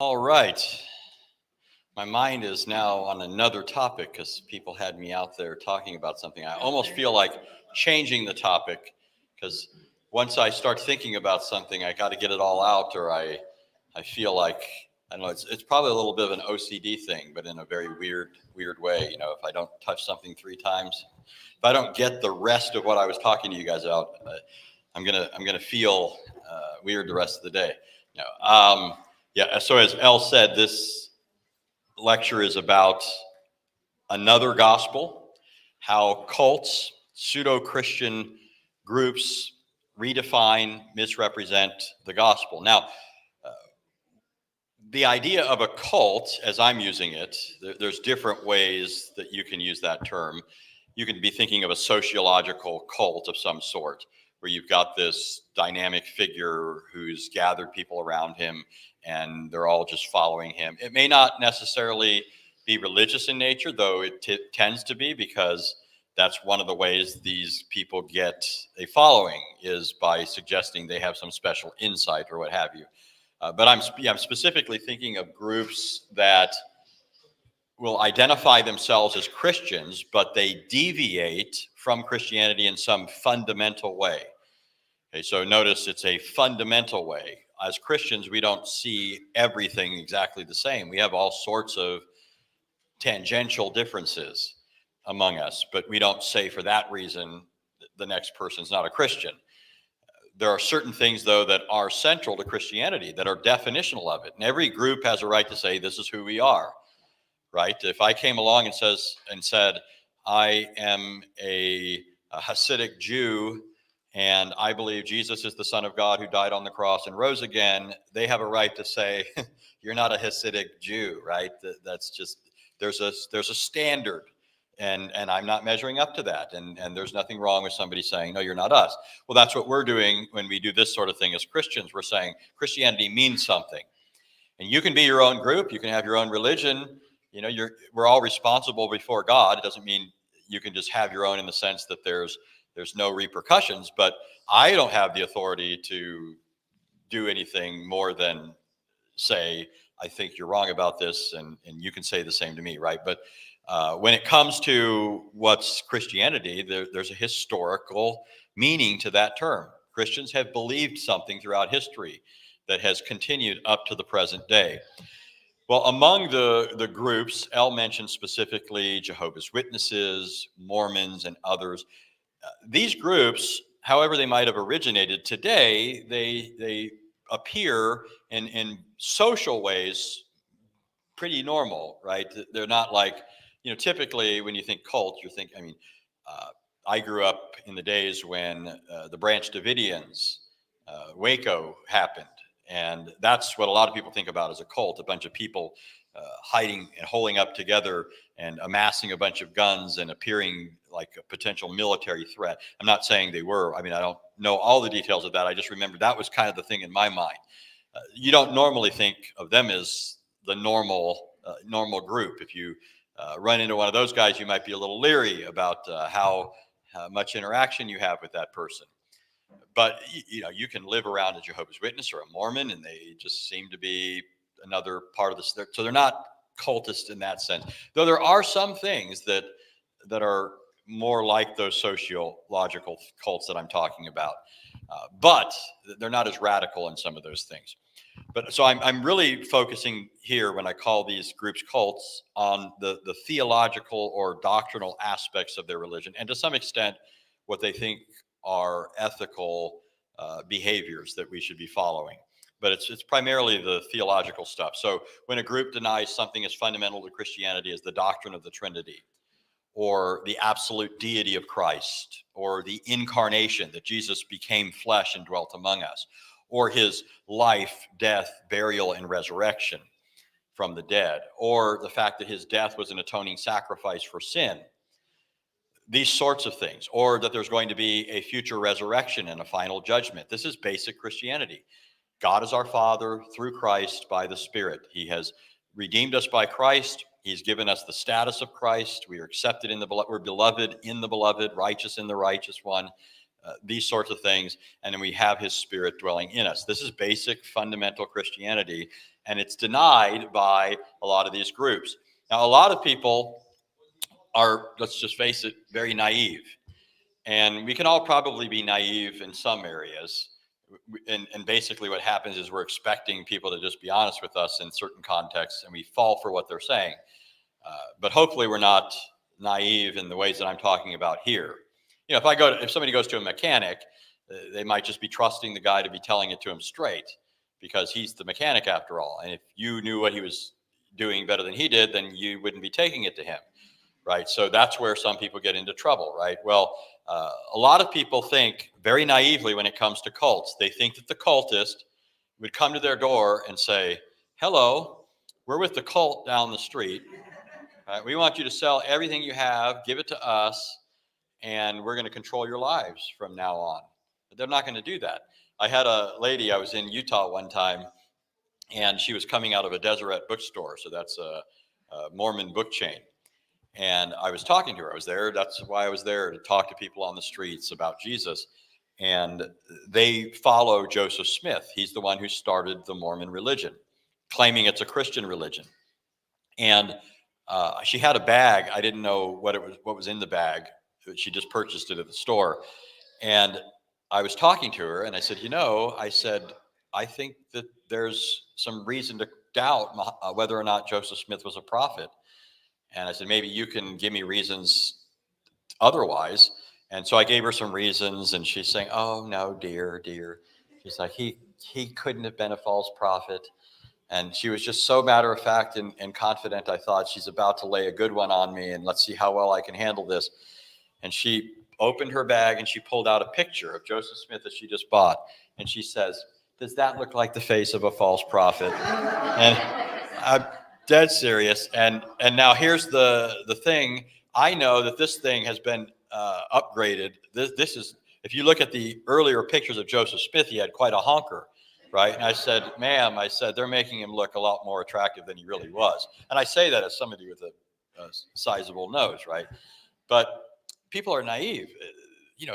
All right. My mind is now on another topic because people had me out there talking about something. I almost feel like changing the topic because once I start thinking about something, I got to get it all out, or I feel like I don't know. It's probably a little bit of an OCD thing, but in a very weird way. If I don't touch something three times, if I don't get the rest of what I was talking to you guys about, I'm gonna feel weird the rest of the day. No. Yeah. So as Elle said, this lecture is about another gospel, how cults, pseudo Christian groups redefine, misrepresent the gospel. Now, the idea of a cult, as I'm using it, there's different ways that you can use that term. You can be thinking of a sociological cult of some sort, where you've got this dynamic figure who's gathered people around him and they're all just following him. It may not necessarily be religious in nature, though it tends to be, because that's one of the ways these people get a following, is by suggesting they have some special insight or what have you. But I'm specifically thinking of groups that will identify themselves as Christians, but they deviate from Christianity in some fundamental way. Okay, so notice it's a fundamental way. As Christians, we don't see everything exactly the same. We have all sorts of tangential differences among us, but we don't say for that reason the next person's not a Christian. There are certain things, though, that are central to Christianity, that are definitional of it. And every group has a right to say, this is who we are, right? If I came along and said, I am a Hasidic Jew and I believe Jesus is the Son of God who died on the cross and rose again, they have a right to say, you're not a Hasidic Jew, right? That's just, there's a standard. And I'm not measuring up to that. And there's nothing wrong with somebody saying, no, you're not us. Well, that's what we're doing when we do this sort of thing as Christians. We're saying Christianity means something. And you can be your own group. You can have your own religion. We're all responsible before God. It doesn't mean you can just have your own in the sense that there's no repercussions. But I don't have the authority to do anything more than say, I think you're wrong about this, and you can say the same to me, right? But when it comes to what's Christianity, there's a historical meaning to that term. Christians have believed something throughout history that has continued up to the present day. Well, among the groups, Elle mentioned specifically Jehovah's Witnesses, Mormons, and others. These groups, however they might have originated today, they appear in social ways pretty normal, right? They're not like, typically when you think cult, uh, I grew up in the days when the Branch Davidians, Waco happened. And that's what a lot of people think about as a cult, a bunch of people hiding and holding up together and amassing a bunch of guns and appearing like a potential military threat. I'm not saying they were. I don't know all the details of that. I just remember that was kind of the thing in my mind. You don't normally think of them as the normal group. If you run into one of those guys, you might be a little leery about how much interaction you have with that person. But you can live around a Jehovah's Witness or a Mormon, and they just seem to be another part of this. So they're not cultist in that sense. Though there are some things that are more like those sociological cults that I'm talking about, but they're not as radical in some of those things. But so I'm really focusing here when I call these groups cults on the theological or doctrinal aspects of their religion, and to some extent, what they think are ethical behaviors that we should be following. But it's primarily the theological stuff. So when a group denies something as fundamental to Christianity as the doctrine of the Trinity, or the absolute deity of Christ, or the incarnation, that Jesus became flesh and dwelt among us, or his life, death, burial, and resurrection from the dead, or the fact that his death was an atoning sacrifice for sin, these sorts of things, or that there's going to be a future resurrection and a final judgment. This is basic Christianity. God is our Father through Christ by the Spirit. He has redeemed us by Christ. He's given us the status of Christ. We are accepted in the beloved. We're beloved in the beloved, righteous in the righteous one. These sorts of things. And then we have his Spirit dwelling in us. This is basic fundamental Christianity. And it's denied by a lot of these groups. Now, a lot of people are, let's just face it, very naive. And we can all probably be naive in some areas. And basically what happens is we're expecting people to just be honest with us in certain contexts, and we fall for what they're saying. But hopefully we're not naive in the ways that I'm talking about here. If somebody goes to a mechanic, they might just be trusting the guy to be telling it to him straight, because he's the mechanic after all. And if you knew what he was doing better than he did, then you wouldn't be taking it to him, right? So that's where some people get into trouble, right? Well, a lot of people think very naively when it comes to cults. They think that the cultist would come to their door and say, "Hello, we're with the cult down the street. Right? We want you to sell everything you have, give it to us, and we're going to control your lives from now on." But they're not going to do that. I had a lady, I was in Utah one time, and she was coming out of a Deseret bookstore. So that's a Mormon book chain. And I was talking to her. I was there. That's why I was there, to talk to people on the streets about Jesus. And they follow Joseph Smith. He's the one who started the Mormon religion, claiming it's a Christian religion. And she had a bag. I didn't know what was in the bag. She just purchased it at the store. And I was talking to her, and I said, I think that there's some reason to doubt whether or not Joseph Smith was a prophet. And I said, maybe you can give me reasons otherwise. And so I gave her some reasons, and she's saying, "Oh, no, dear. She's like, he couldn't have been a false prophet." And she was just so matter of fact and confident. I thought, she's about to lay a good one on me, and let's see how well I can handle this. And she opened her bag and she pulled out a picture of Joseph Smith that she just bought. And she says, "Does that look like the face of a false prophet?" And I'm dead serious. And now here's the thing. I know that this thing has been upgraded. This is, if you look at the earlier pictures of Joseph Smith, he had quite a honker, right? And I said, "Ma'am," I said, "they're making him look a lot more attractive than he really was." And I say that as somebody with a sizable nose, right? But people are naive.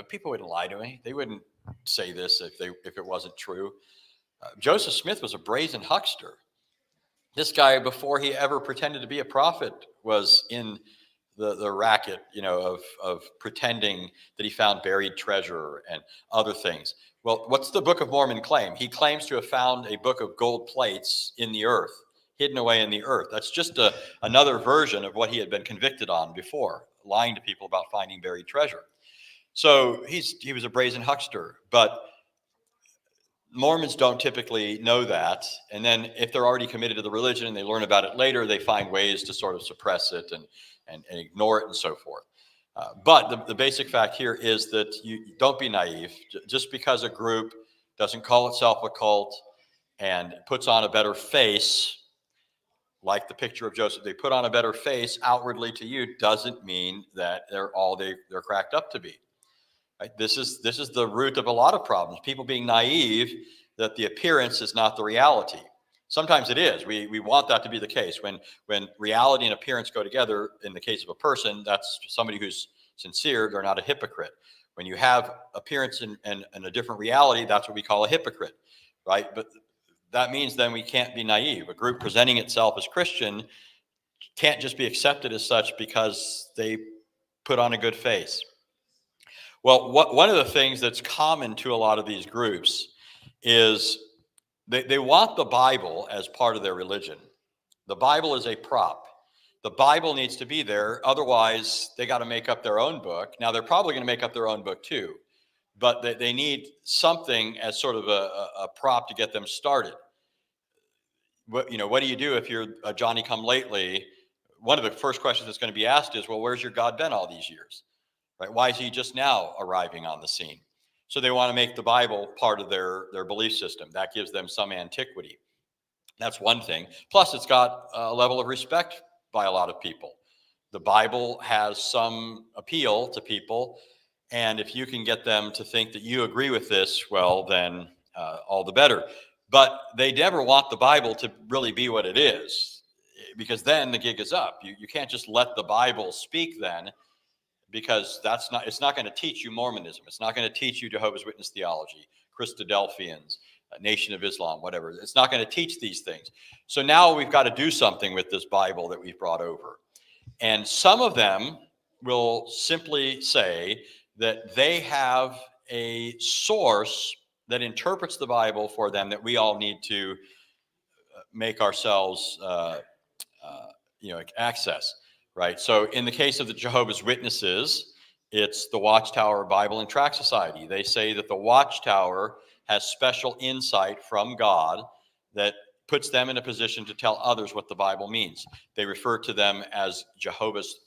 People wouldn't lie to me. They wouldn't say this if it wasn't true. Joseph Smith was a brazen huckster. This guy, before he ever pretended to be a prophet, was in the racket, of pretending that he found buried treasure and other things. Well, what's the Book of Mormon claim? He claims to have found a book of gold plates in the earth, hidden away in the earth. That's just another version of what he had been convicted on before, lying to people about finding buried treasure. So he was a brazen huckster, but Mormons don't typically know that. And then if they're already committed to the religion and they learn about it later, they find ways to sort of suppress it and ignore it and so forth. But the basic fact here is that you don't be naive. Just because a group doesn't call itself a cult and puts on a better face, like the picture of Joseph, they put on a better face outwardly to you, doesn't mean that they're all they're cracked up to be. Right? This is the root of a lot of problems. People being naive that the appearance is not the reality. Sometimes it is. We want that to be the case. When reality and appearance go together, in the case of a person, that's somebody who's sincere. They're not a hypocrite. When you have appearance and a different reality, that's what we call a hypocrite, right? But that means then we can't be naive. A group presenting itself as Christian can't just be accepted as such because they put on a good face. Well, one of the things that's common to a lot of these groups is they want the Bible as part of their religion. The Bible is a prop. The Bible needs to be there. Otherwise, they got to make up their own book. Now, they're probably going to make up their own book too, but they need something as sort of a prop to get them started. What do you do if you're a Johnny-come-lately? One of the first questions that's going to be asked is, well, where's your God been all these years? Right? Why is he just now arriving on the scene? So they want to make the Bible part of their belief system. That gives them some antiquity. That's one thing. Plus, it's got a level of respect by a lot of people. The Bible has some appeal to people. And if you can get them to think that you agree with this, well, then all the better. But they never want the Bible to really be what it is, because then the gig is up. You can't just let the Bible speak then, because it's not going to teach you Mormonism. It's not going to teach you Jehovah's Witness theology, Christadelphians, Nation of Islam, whatever. It's not going to teach these things. So now we've got to do something with this Bible that we've brought over. And some of them will simply say that they have a source that interprets the Bible for them that we all need to make ourselves access, right? So in the case of the Jehovah's Witnesses, it's the Watchtower Bible and Tract Society. They say that the Watchtower has special insight from God that puts them in a position to tell others what the Bible means. They refer to them as Jehovah's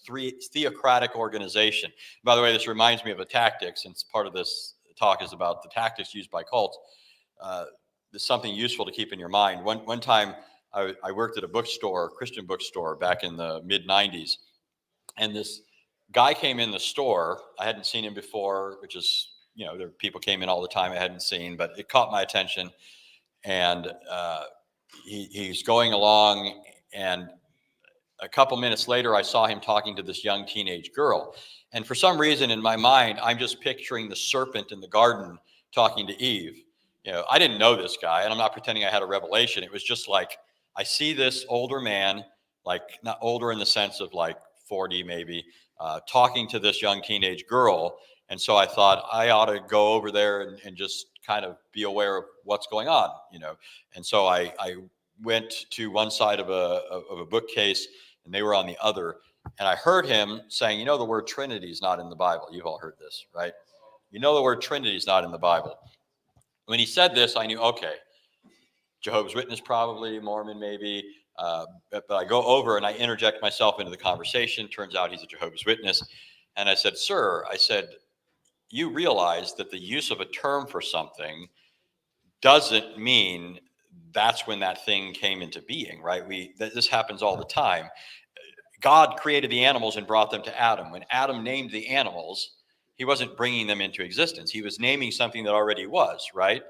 theocratic organization. By the way, this reminds me of a tactic, since part of this talk is about the tactics used by cults. It's something useful to keep in your mind. One time I worked at a bookstore, Christian bookstore, back in the mid-90s. And this guy came in the store. I hadn't seen him before, which is, there people came in all the time I hadn't seen, but it caught my attention. And he's going along, and a couple minutes later, I saw him talking to this young teenage girl. And for some reason in my mind, I'm just picturing the serpent in the garden talking to Eve. I didn't know this guy, and I'm not pretending I had a revelation. It was just like, I see this older man, like not older in the sense of like 40 maybe, talking to this young teenage girl. And so I thought I ought to go over there and just kind of be aware of what's going on, And so I went to one side of a bookcase, and they were on the other. And I heard him saying, the word Trinity is not in the Bible. You've all heard this, right? The word Trinity is not in the Bible. When he said this, I knew, okay, Jehovah's Witness, probably Mormon, maybe. But I go over and I interject myself into the conversation. Turns out he's a Jehovah's Witness. And I said, sir, you realize that the use of a term for something doesn't mean that's when that thing came into being, right? This happens all the time. God created the animals and brought them to Adam. When Adam named the animals, he wasn't bringing them into existence. He was naming something that already was, right?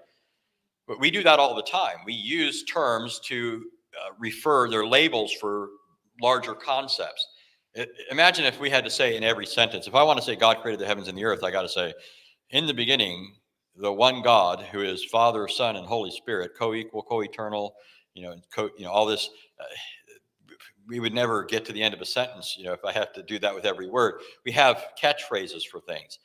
But we do that all the time. We use terms to refer, they're labels for larger concepts. Imagine if we had to say in every sentence, if I want to say God created the heavens and the earth, I got to say, in the beginning, the one God who is Father, Son, and Holy Spirit, co-equal, co-eternal, all this. We would never get to the end of a sentence, if I have to do that with every word. We have catchphrases for things.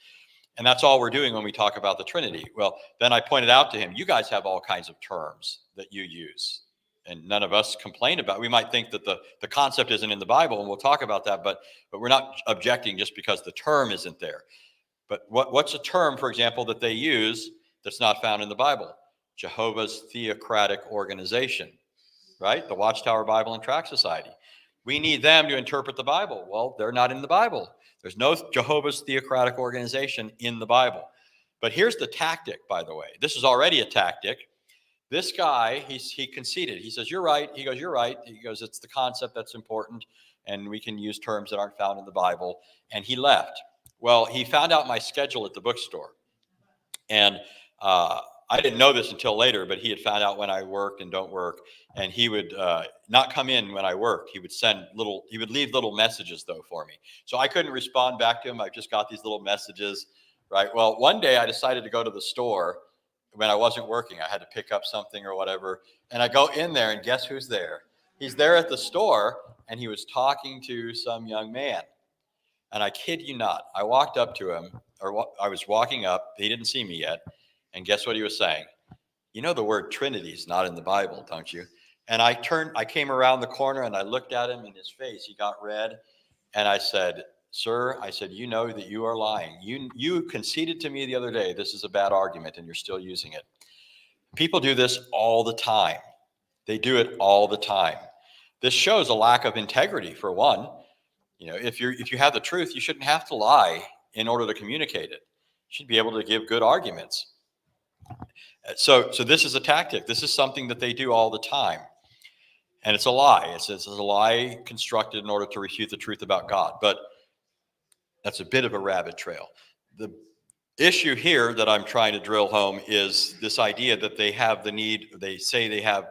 And that's all we're doing when we talk about the Trinity. Well, then I pointed out to him, you guys have all kinds of terms that you use, and none of us complain about it. We might think that the concept isn't in the Bible, and we'll talk about that, but we're not objecting just because the term isn't there. But what's a term, for example, that they use that's not found in the Bible? Jehovah's Theocratic Organization, right? The Watchtower Bible and Tract Society. We need them to interpret the Bible. Well, they're not in the Bible. There's no Jehovah's Theocratic Organization in the Bible. But here's the tactic, by the way. This is already a tactic. This guy, he conceded. He says, you're right. He goes, you're right. He goes, it's the concept that's important, and we can use terms that aren't found in the Bible. And he left. Well, he found out my schedule at the bookstore. And I didn't know this until later, but he had found out when I worked and don't work. And he would not come in when I worked. He would leave little messages, though, for me. So I couldn't respond back to him. I just got these little messages, right? Well, one day I decided to go to the store when I wasn't working. I had to pick up something or whatever. And I go in there, and guess who's there? He's there at the store, and he was talking to some young man. And I kid you not, I walked up to him, or I was walking up. He didn't see me yet. And guess what he was saying? The word Trinity is not in the Bible, don't you? And I came around the corner and I looked at him in his face. He got red. And I said, sir, you know that you are lying. You conceded to me the other day, this is a bad argument, and you're still using it. People do this all the time. They do it all the time. This shows a lack of integrity, for one. If you have the truth, you shouldn't have to lie in order to communicate it. You should be able to give good arguments. So this is a tactic. This is something that they do all the time. And it's a lie. It's a lie constructed in order to refute the truth about God. But that's a bit of a rabbit trail. The issue here that I'm trying to drill home is this idea that they have the need, they say they have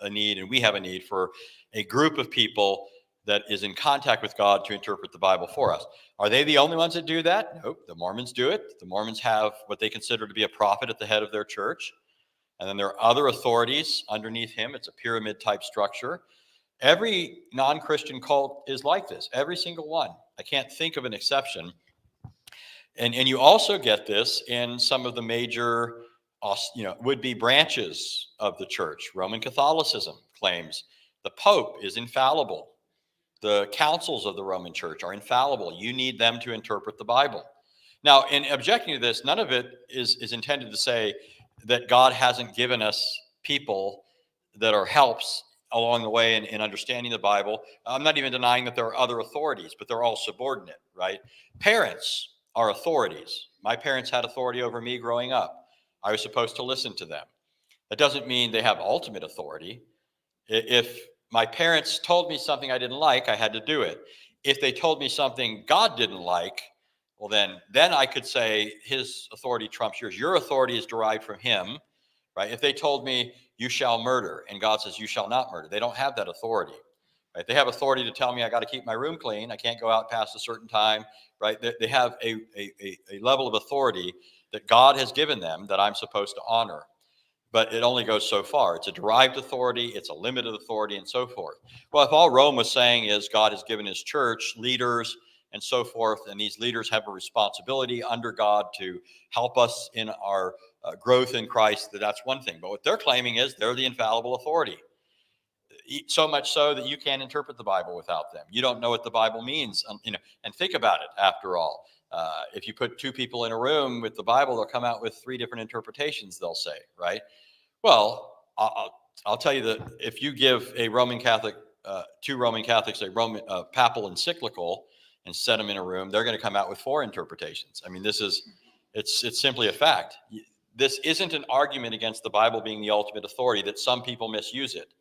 a need, and we have a need for a group of people that is in contact with God to interpret the Bible for us. Are they the only ones that do that? Nope. The Mormons do it. The Mormons have what they consider to be a prophet at the head of their church. And then there are other authorities underneath him. It's a pyramid type structure. Every non-Christian cult is like this, every single one. I can't think of an exception. And you also get this in some of the major would-be branches of the church. Roman Catholicism claims the Pope is infallible. The councils of the Roman Church are infallible. You need them to interpret the Bible. Now, in objecting to this, none of it is intended to say that God hasn't given us people that are helps along the way in understanding the Bible. I'm not even denying that there are other authorities, but they're all subordinate, right? Parents are authorities. My parents had authority over me growing up. I was supposed to listen to them. That doesn't mean they have ultimate authority. If my parents told me something I didn't like, I had to do it. If they told me something God didn't like, well, then I could say his authority trumps yours. Your authority is derived from him, right? If they told me you shall murder and God says you shall not murder, they don't have that authority, right? They have authority to tell me I got to keep my room clean. I can't go out past a certain time, right? They have a level of authority that God has given them that I'm supposed to honor. But it only goes so far. It's a derived authority, it's a limited authority, and so forth. Well, if all Rome was saying is God has given his church leaders and so forth, and these leaders have a responsibility under God to help us in our growth in Christ, that's one thing. But what they're claiming is they're the infallible authority. So much so that you can't interpret the Bible without them. You don't know what the Bible means, and think about it, after all. If you put two people in a room with the Bible, they'll come out with three different interpretations, they'll say, right? Well, I'll tell you that if you give a Roman Catholic, two Roman Catholics, a Roman papal encyclical and set them in a room, they're going to come out with four interpretations. I mean, it's simply a fact. This isn't an argument against the Bible being the ultimate authority, that some people misuse it,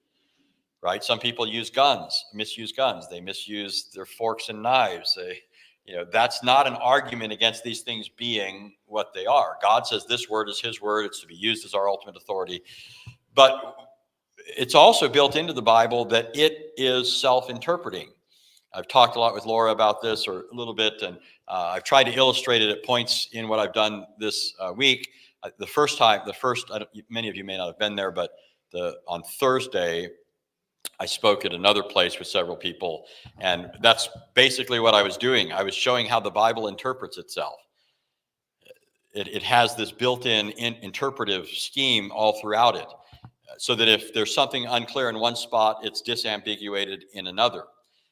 right? Some people misuse guns. They misuse their forks and knives. That's not an argument against these things being what they are. God says this word is his word. It's to be used as our ultimate authority. But it's also built into the Bible that it is self-interpreting. I've talked a lot with Laura about this, or a little bit, and I've tried to illustrate it at points in what I've done this week. Many of you may not have been there, but on Thursday, I spoke at another place with several people, and that's basically what I was doing. I was showing how the Bible interprets itself. It has this built-in interpretive scheme all throughout it, so that if there's something unclear in one spot, it's disambiguated in another.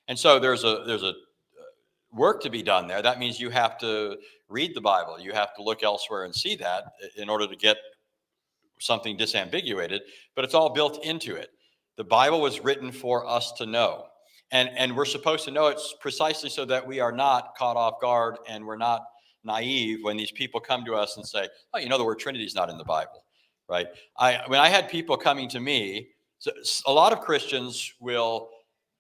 And so there's a work to be done there. That means you have to read the Bible. You have to look elsewhere and see that in order to get something disambiguated, but it's all built into it. The Bible was written for us to know. And we're supposed to know it precisely so that we are not caught off guard and we're not naive when these people come to us and say, oh, the word Trinity is not in the Bible, right? When I had people coming to me, so a lot of Christians will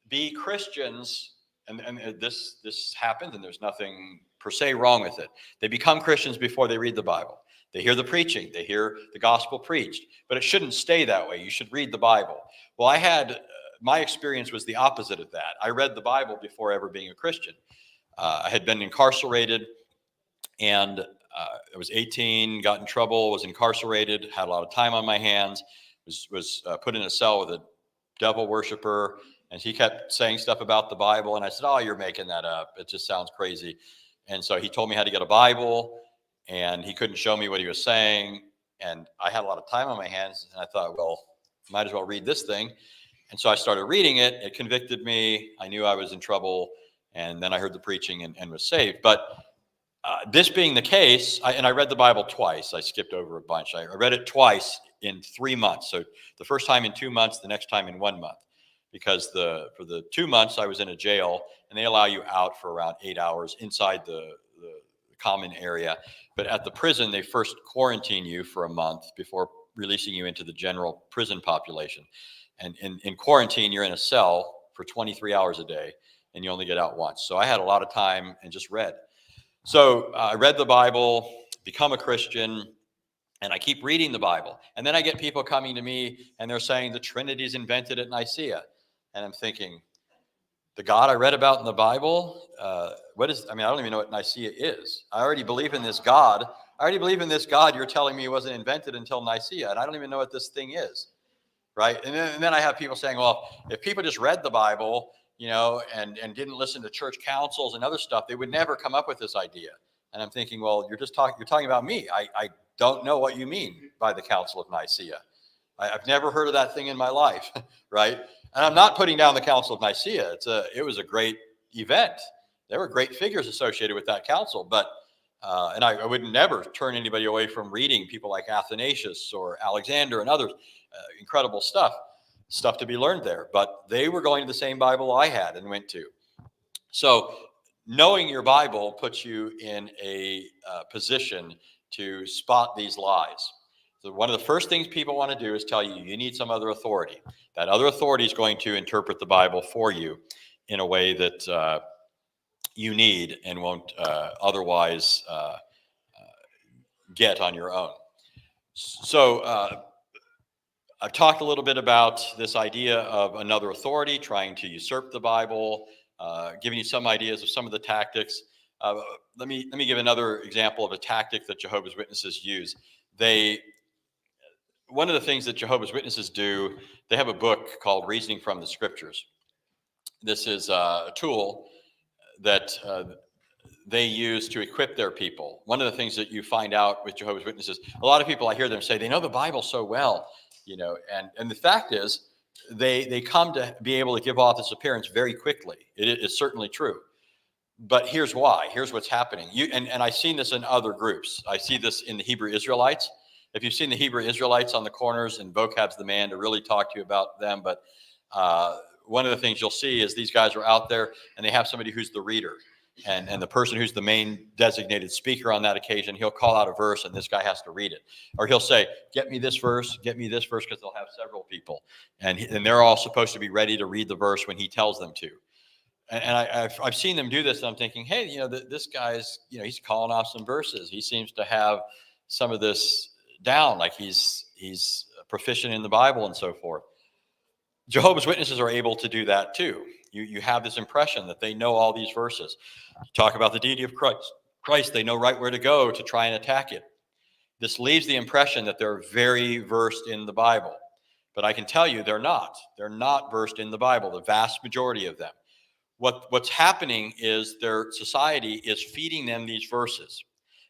be Christians, and this happens, and there's nothing per se wrong with it. They become Christians before they read the Bible. They hear the preaching, they hear the gospel preached, but it shouldn't stay that way. You should read the Bible. Well, my experience was the opposite of that. I read the Bible before ever being a Christian. I had been incarcerated, and I was 18, got in trouble, was incarcerated, had a lot of time on my hands, was put in a cell with a devil worshiper, and he kept saying stuff about the Bible, and I said, oh, you're making that up. It just sounds crazy. And so he told me how to get a Bible, and he couldn't show me what he was saying, and I had a lot of time on my hands, and I thought, well, might as well read this thing. And so I started reading it. It convicted me. I knew I was in trouble, and then I heard the preaching and was saved. But this being the case, I read the Bible twice. I skipped over a bunch. I read it twice in 3 months. So the first time in 2 months, the next time in 1 month. Because for the 2 months I was in a jail, and they allow you out for around 8 hours inside the common area. But at the prison, they first quarantine you for a month before releasing you into the general prison population. And in quarantine, you're in a cell for 23 hours a day, and you only get out once. So I had a lot of time and just read. So I read the Bible, become a Christian, and I keep reading the Bible. And then I get people coming to me, and they're saying the Trinity's invented at Nicaea. And I'm thinking, the God I read about in the Bible, I don't even know what Nicaea is. I already believe in this God I already believe in this God you're telling me wasn't invented until Nicaea, and I don't even know what this thing is, right? And then I have people saying, well, if people just read the Bible, and didn't listen to church councils and other stuff, they would never come up with this idea. And I'm thinking, well, you're talking about me. I don't know what you mean by the Council of Nicaea. I've never heard of that thing in my life, right? And I'm not putting down the Council of Nicaea. It was a great event. There were great figures associated with that council, but and I would never turn anybody away from reading people like Athanasius or Alexander and others. Incredible stuff to be learned there. But they were going to the same Bible I had and went to. So knowing your Bible puts you in a position to spot these lies. So one of the first things people want to do is tell you need some other authority. That other authority is going to interpret the Bible for you in a way that you need and won't otherwise get on your own. So I've talked a little bit about this idea of another authority trying to usurp the Bible, giving you some ideas of some of the tactics. Let me give another example of a tactic that Jehovah's Witnesses use. One of the things that Jehovah's Witnesses do, they have a book called Reasoning from the Scriptures. This is a tool that they use to equip their people. One of the things that you find out with Jehovah's Witnesses, a lot of people, I hear them say they know the Bible so well, and the fact is they come to be able to give off this appearance very quickly. It is certainly true. But here's why. Here's what's happening. And I've seen this in other groups. I see this in the Hebrew Israelites. If you've seen the Hebrew Israelites on the corners, and Vocab's the man to really talk to you about them. But one of the things you'll see is these guys are out there and they have somebody who's the reader. And the person who's the main designated speaker on that occasion, he'll call out a verse and this guy has to read it. Or he'll say, get me this verse, because they'll have several people. And they're all supposed to be ready to read the verse when he tells them to. And I've seen them do this, and I'm thinking, hey, this guy's, he's calling off some verses. He seems to have some of this down, like he's proficient in the Bible and so forth. Jehovah's Witnesses are able to do that too. You have this impression that they know all these verses. You talk about the deity of Christ, they know right where to go to try and attack it. This leaves the impression that they're very versed in the Bible. But I can tell you they're not. They're not versed in the Bible, the vast majority of them. What's happening is their society is feeding them these verses.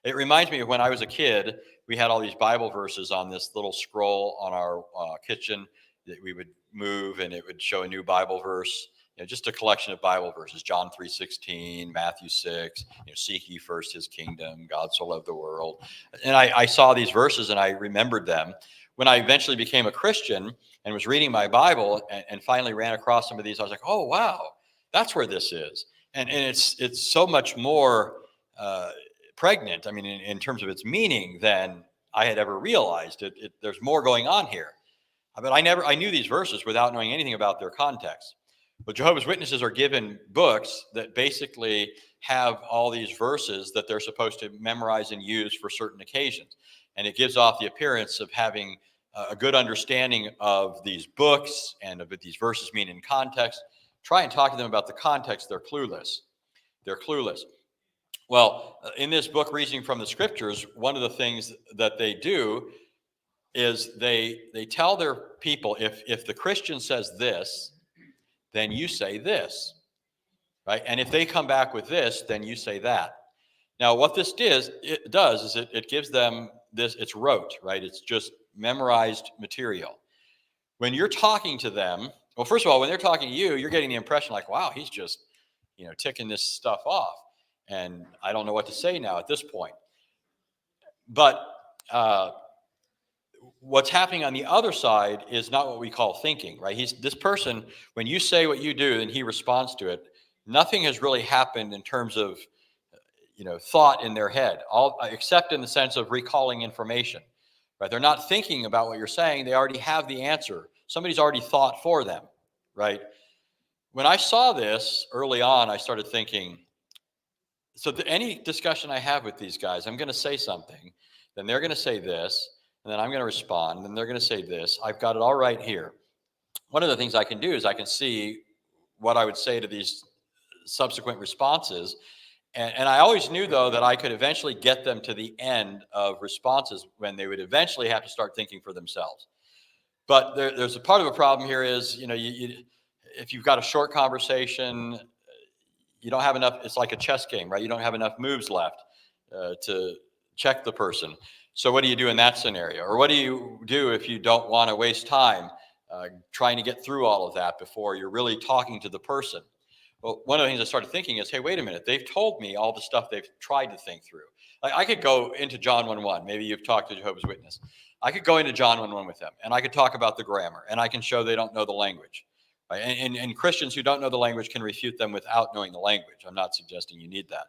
It reminds me of when I was a kid, we had all these Bible verses on this little scroll on our kitchen that we would move, and it would show a new Bible verse, just a collection of Bible verses, John 3:16, Matthew 6, seek ye first his kingdom, God so loved the world. And I saw these verses and I remembered them. When I eventually became a Christian and was reading my Bible and finally ran across some of these, I was like, oh, wow, that's where this is. And it's so much more pregnant, in terms of its meaning than I had ever realized. There's more going on here. But I knew these verses without knowing anything about their context. But Jehovah's Witnesses are given books that basically have all these verses that they're supposed to memorize and use for certain occasions. And it gives off the appearance of having a good understanding of these books and of what these verses mean in context. Try and talk to them about the context. They're clueless. Well, in this book, Reasoning from the Scriptures, one of the things that they do is they tell their people, if the Christian says this, then you say this, right? And if they come back with this, then you say that. Now, what this does is it gives them this, it's rote, right? It's just memorized material. When you're talking to them, well, first of all, when they're talking to you, you're getting the impression like, wow, he's just, ticking this stuff off. And I don't know what to say now at this point. But what's happening on the other side is not what we call thinking, right? This person, when you say what you do and he responds to it, nothing has really happened in terms of, thought in their head, except in the sense of recalling information, right? They're not thinking about what you're saying. They already have the answer. Somebody's already thought for them, right? When I saw this early on, I started thinking, so any discussion I have with these guys, I'm going to say something, then they're going to say this, and then I'm going to respond, and then they're going to say this. I've got it all right here. One of the things I can do is I can see what I would say to these subsequent responses, And I always knew, though, that I could eventually get them to the end of responses when they would eventually have to start thinking for themselves. But there's a part of the problem here is, if you've got a short conversation, you don't have enough. It's like a chess game, right? You don't have enough moves left to check the person. So what do you do in that scenario? Or what do you do if you don't want to waste time trying to get through all of that before you're really talking to the person? Well, one of the things I started thinking is, hey, wait a minute. They've told me all the stuff they've tried to think through. Like, I could go into John 1:1. Maybe you've talked to Jehovah's Witness. I could go into John 1:1 with them, and I could talk about the grammar, and I can show they don't know the language. Right? And Christians who don't know the language can refute them without knowing the language. I'm not suggesting you need that.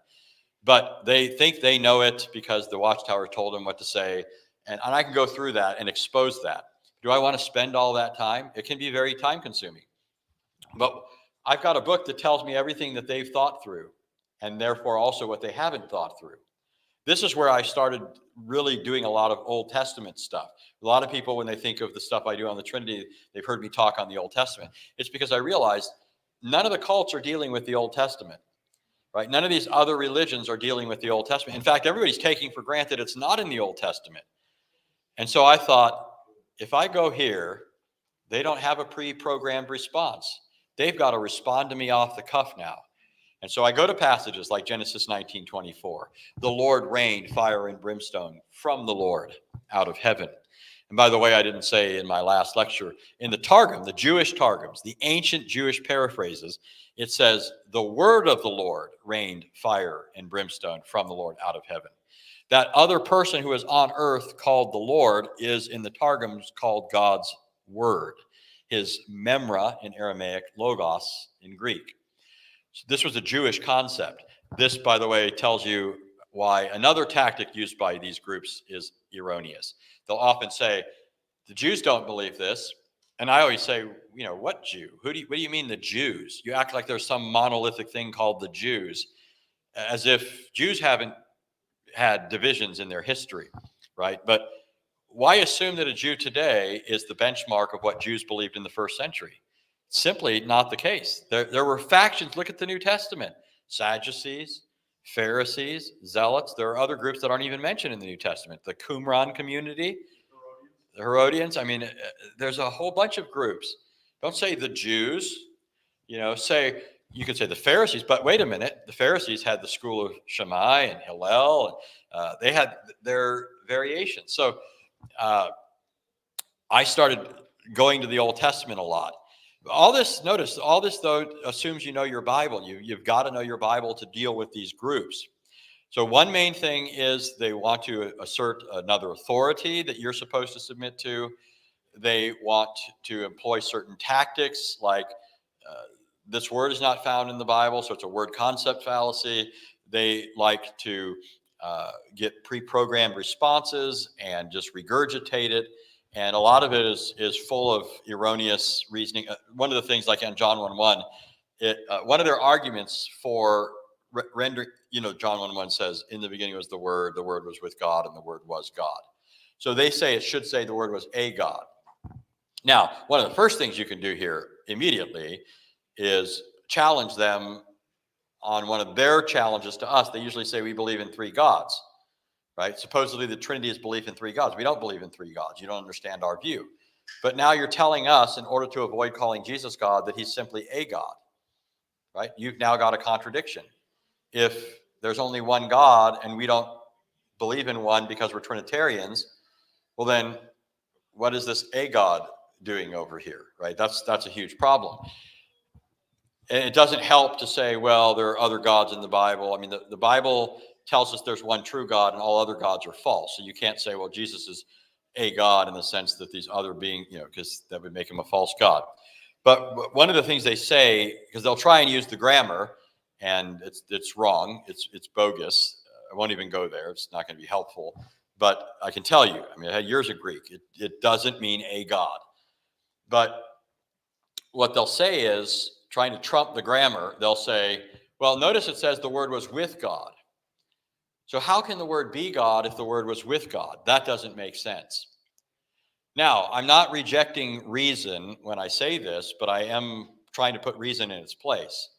But they think they know it because the Watchtower told them what to say. And I can go through that and expose that. Do I want to spend all that time? It can be very time consuming. But I've got a book that tells me everything that they've thought through, and therefore also what they haven't thought through. This is where I started really doing a lot of Old Testament stuff. A lot of people, when they think of the stuff I do on the Trinity, they've heard me talk on the Old Testament. It's because I realized none of the cults are dealing with the Old Testament, right? None of these other religions are dealing with the Old Testament. In fact, everybody's taking for granted it's not in the Old Testament. And so I thought, if I go here, they don't have a pre-programmed response. They've got to respond to me off the cuff now. And so I go to passages like Genesis 19:24. The Lord rained fire and brimstone from the Lord out of heaven. And by the way, I didn't say in my last lecture, in the Targum, the Jewish Targums, the ancient Jewish paraphrases, it says, the word of the Lord rained fire and brimstone from the Lord out of heaven. That other person who is on earth called the Lord is in the Targums called God's word. His memra in Aramaic, logos in Greek. So this was a Jewish concept. This, by the way, tells you why another tactic used by these groups is erroneous. They'll often say, the Jews don't believe this. And I always say, what Jew? What do you mean the Jews? You act like there's some monolithic thing called the Jews, as if Jews haven't had divisions in their history, right? But why assume that a Jew today is the benchmark of what Jews believed in the first century? Simply not the case. There were factions. Look at the New Testament. Sadducees, Pharisees, Zealots. There are other groups that aren't even mentioned in the New Testament. The Qumran community, the Herodians. I mean, there's a whole bunch of groups. Don't say the Jews. You could say the Pharisees, but wait a minute. The Pharisees had the school of Shammai and Hillel, and they had their variations. So I started going to the Old Testament a lot. Notice, all this, though, assumes you know your Bible. You've got to know your Bible to deal with these groups. So one main thing is they want to assert another authority that you're supposed to submit to. They want to employ certain tactics, like this word is not found in the Bible, so it's a word concept fallacy. They like to get pre-programmed responses and just regurgitate it. And a lot of it is full of erroneous reasoning. One of the things, like in John 1:1, one of their arguments for rendering, John 1:1 says, in the beginning was the Word was with God, and the Word was God. So they say it should say the Word was a God. Now, one of the first things you can do here immediately is challenge them on one of their challenges to us. They usually say we believe in three gods. Right? Supposedly the Trinity is belief in three gods. We don't believe in three gods. You don't understand our view. But now you're telling us, in order to avoid calling Jesus God, that he's simply a God. Right? You've now got a contradiction. If there's only one God and we don't believe in one because we're Trinitarians, well then, what is this a God doing over here? Right? That's a huge problem. And it doesn't help to say, well, there are other gods in the Bible. I mean, the Bible tells us there's one true God and all other gods are false. So you can't say, well, Jesus is a God in the sense that these other beings, because that would make him a false God. But one of the things they say, because they'll try and use the grammar, and it's wrong, it's bogus. I won't even go there. It's not going to be helpful. But I can tell you, I had years of Greek. It doesn't mean a God. But what they'll say is, trying to trump the grammar, they'll say, well, notice it says the Word was with God. So how can the Word be God if the Word was with God? That doesn't make sense. Now, I'm not rejecting reason when I say this, but I am trying to put reason in its place.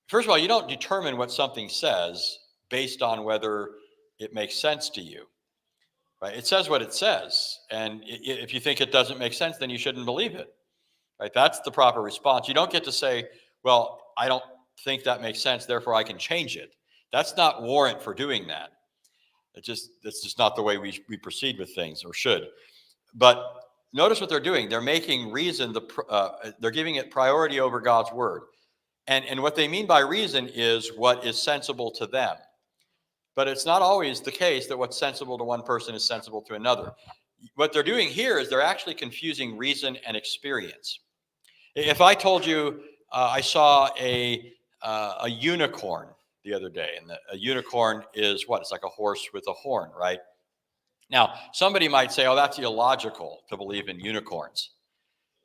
First of all, you don't determine what something says based on whether it makes sense to you, right? It says what it says. And if you think it doesn't make sense, then you shouldn't believe it, right? That's the proper response. You don't get to say, well, I don't think that makes sense, therefore I can change it. That's not warrant for doing that. That's just not the way we proceed with things, or should. But notice what they're doing. They're making reason, they're giving it priority over God's word. And what they mean by reason is what is sensible to them. But it's not always the case that what's sensible to one person is sensible to another. What they're doing here is they're actually confusing reason and experience. If I told you I saw a unicorn the other day, and a unicorn is what? It's like a horse with a horn, right? Now, somebody might say, oh, that's illogical to believe in unicorns.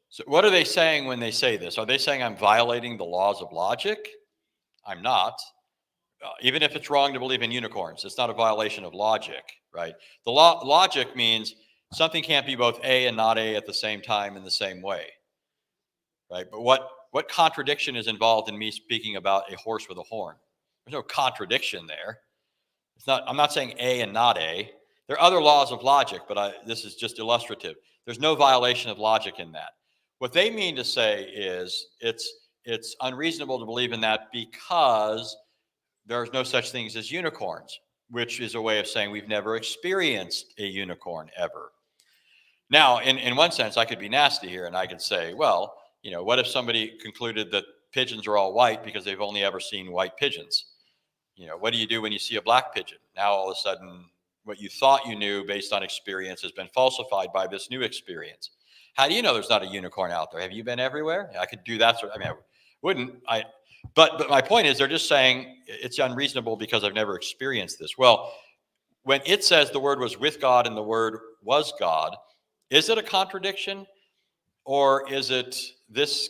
So what are they saying when they say this? Are they saying I'm violating the laws of logic? I'm not. Even if it's wrong to believe in unicorns, it's not a violation of logic, right? The logic means something can't be both A and not A at the same time in the same way, right? But what contradiction is involved in me speaking about a horse with a horn? There's no contradiction there. It's not. I'm not saying A and not A. There are other laws of logic, but this is just illustrative. There's no violation of logic in that. What they mean to say is it's unreasonable to believe in that because there's no such things as unicorns, which is a way of saying we've never experienced a unicorn ever. Now, in one sense, I could be nasty here and I could say, well, what if somebody concluded that pigeons are all white because they've only ever seen white pigeons? What do you do when you see a black pigeon? Now, all of a sudden, what you thought you knew based on experience has been falsified by this new experience. How do you know there's not a unicorn out there? Have you been everywhere? I could do that sort of, I wouldn't. But my point is, they're just saying it's unreasonable because I've never experienced this. Well, when it says the word was with God and the word was God, is it a contradiction? Or is it this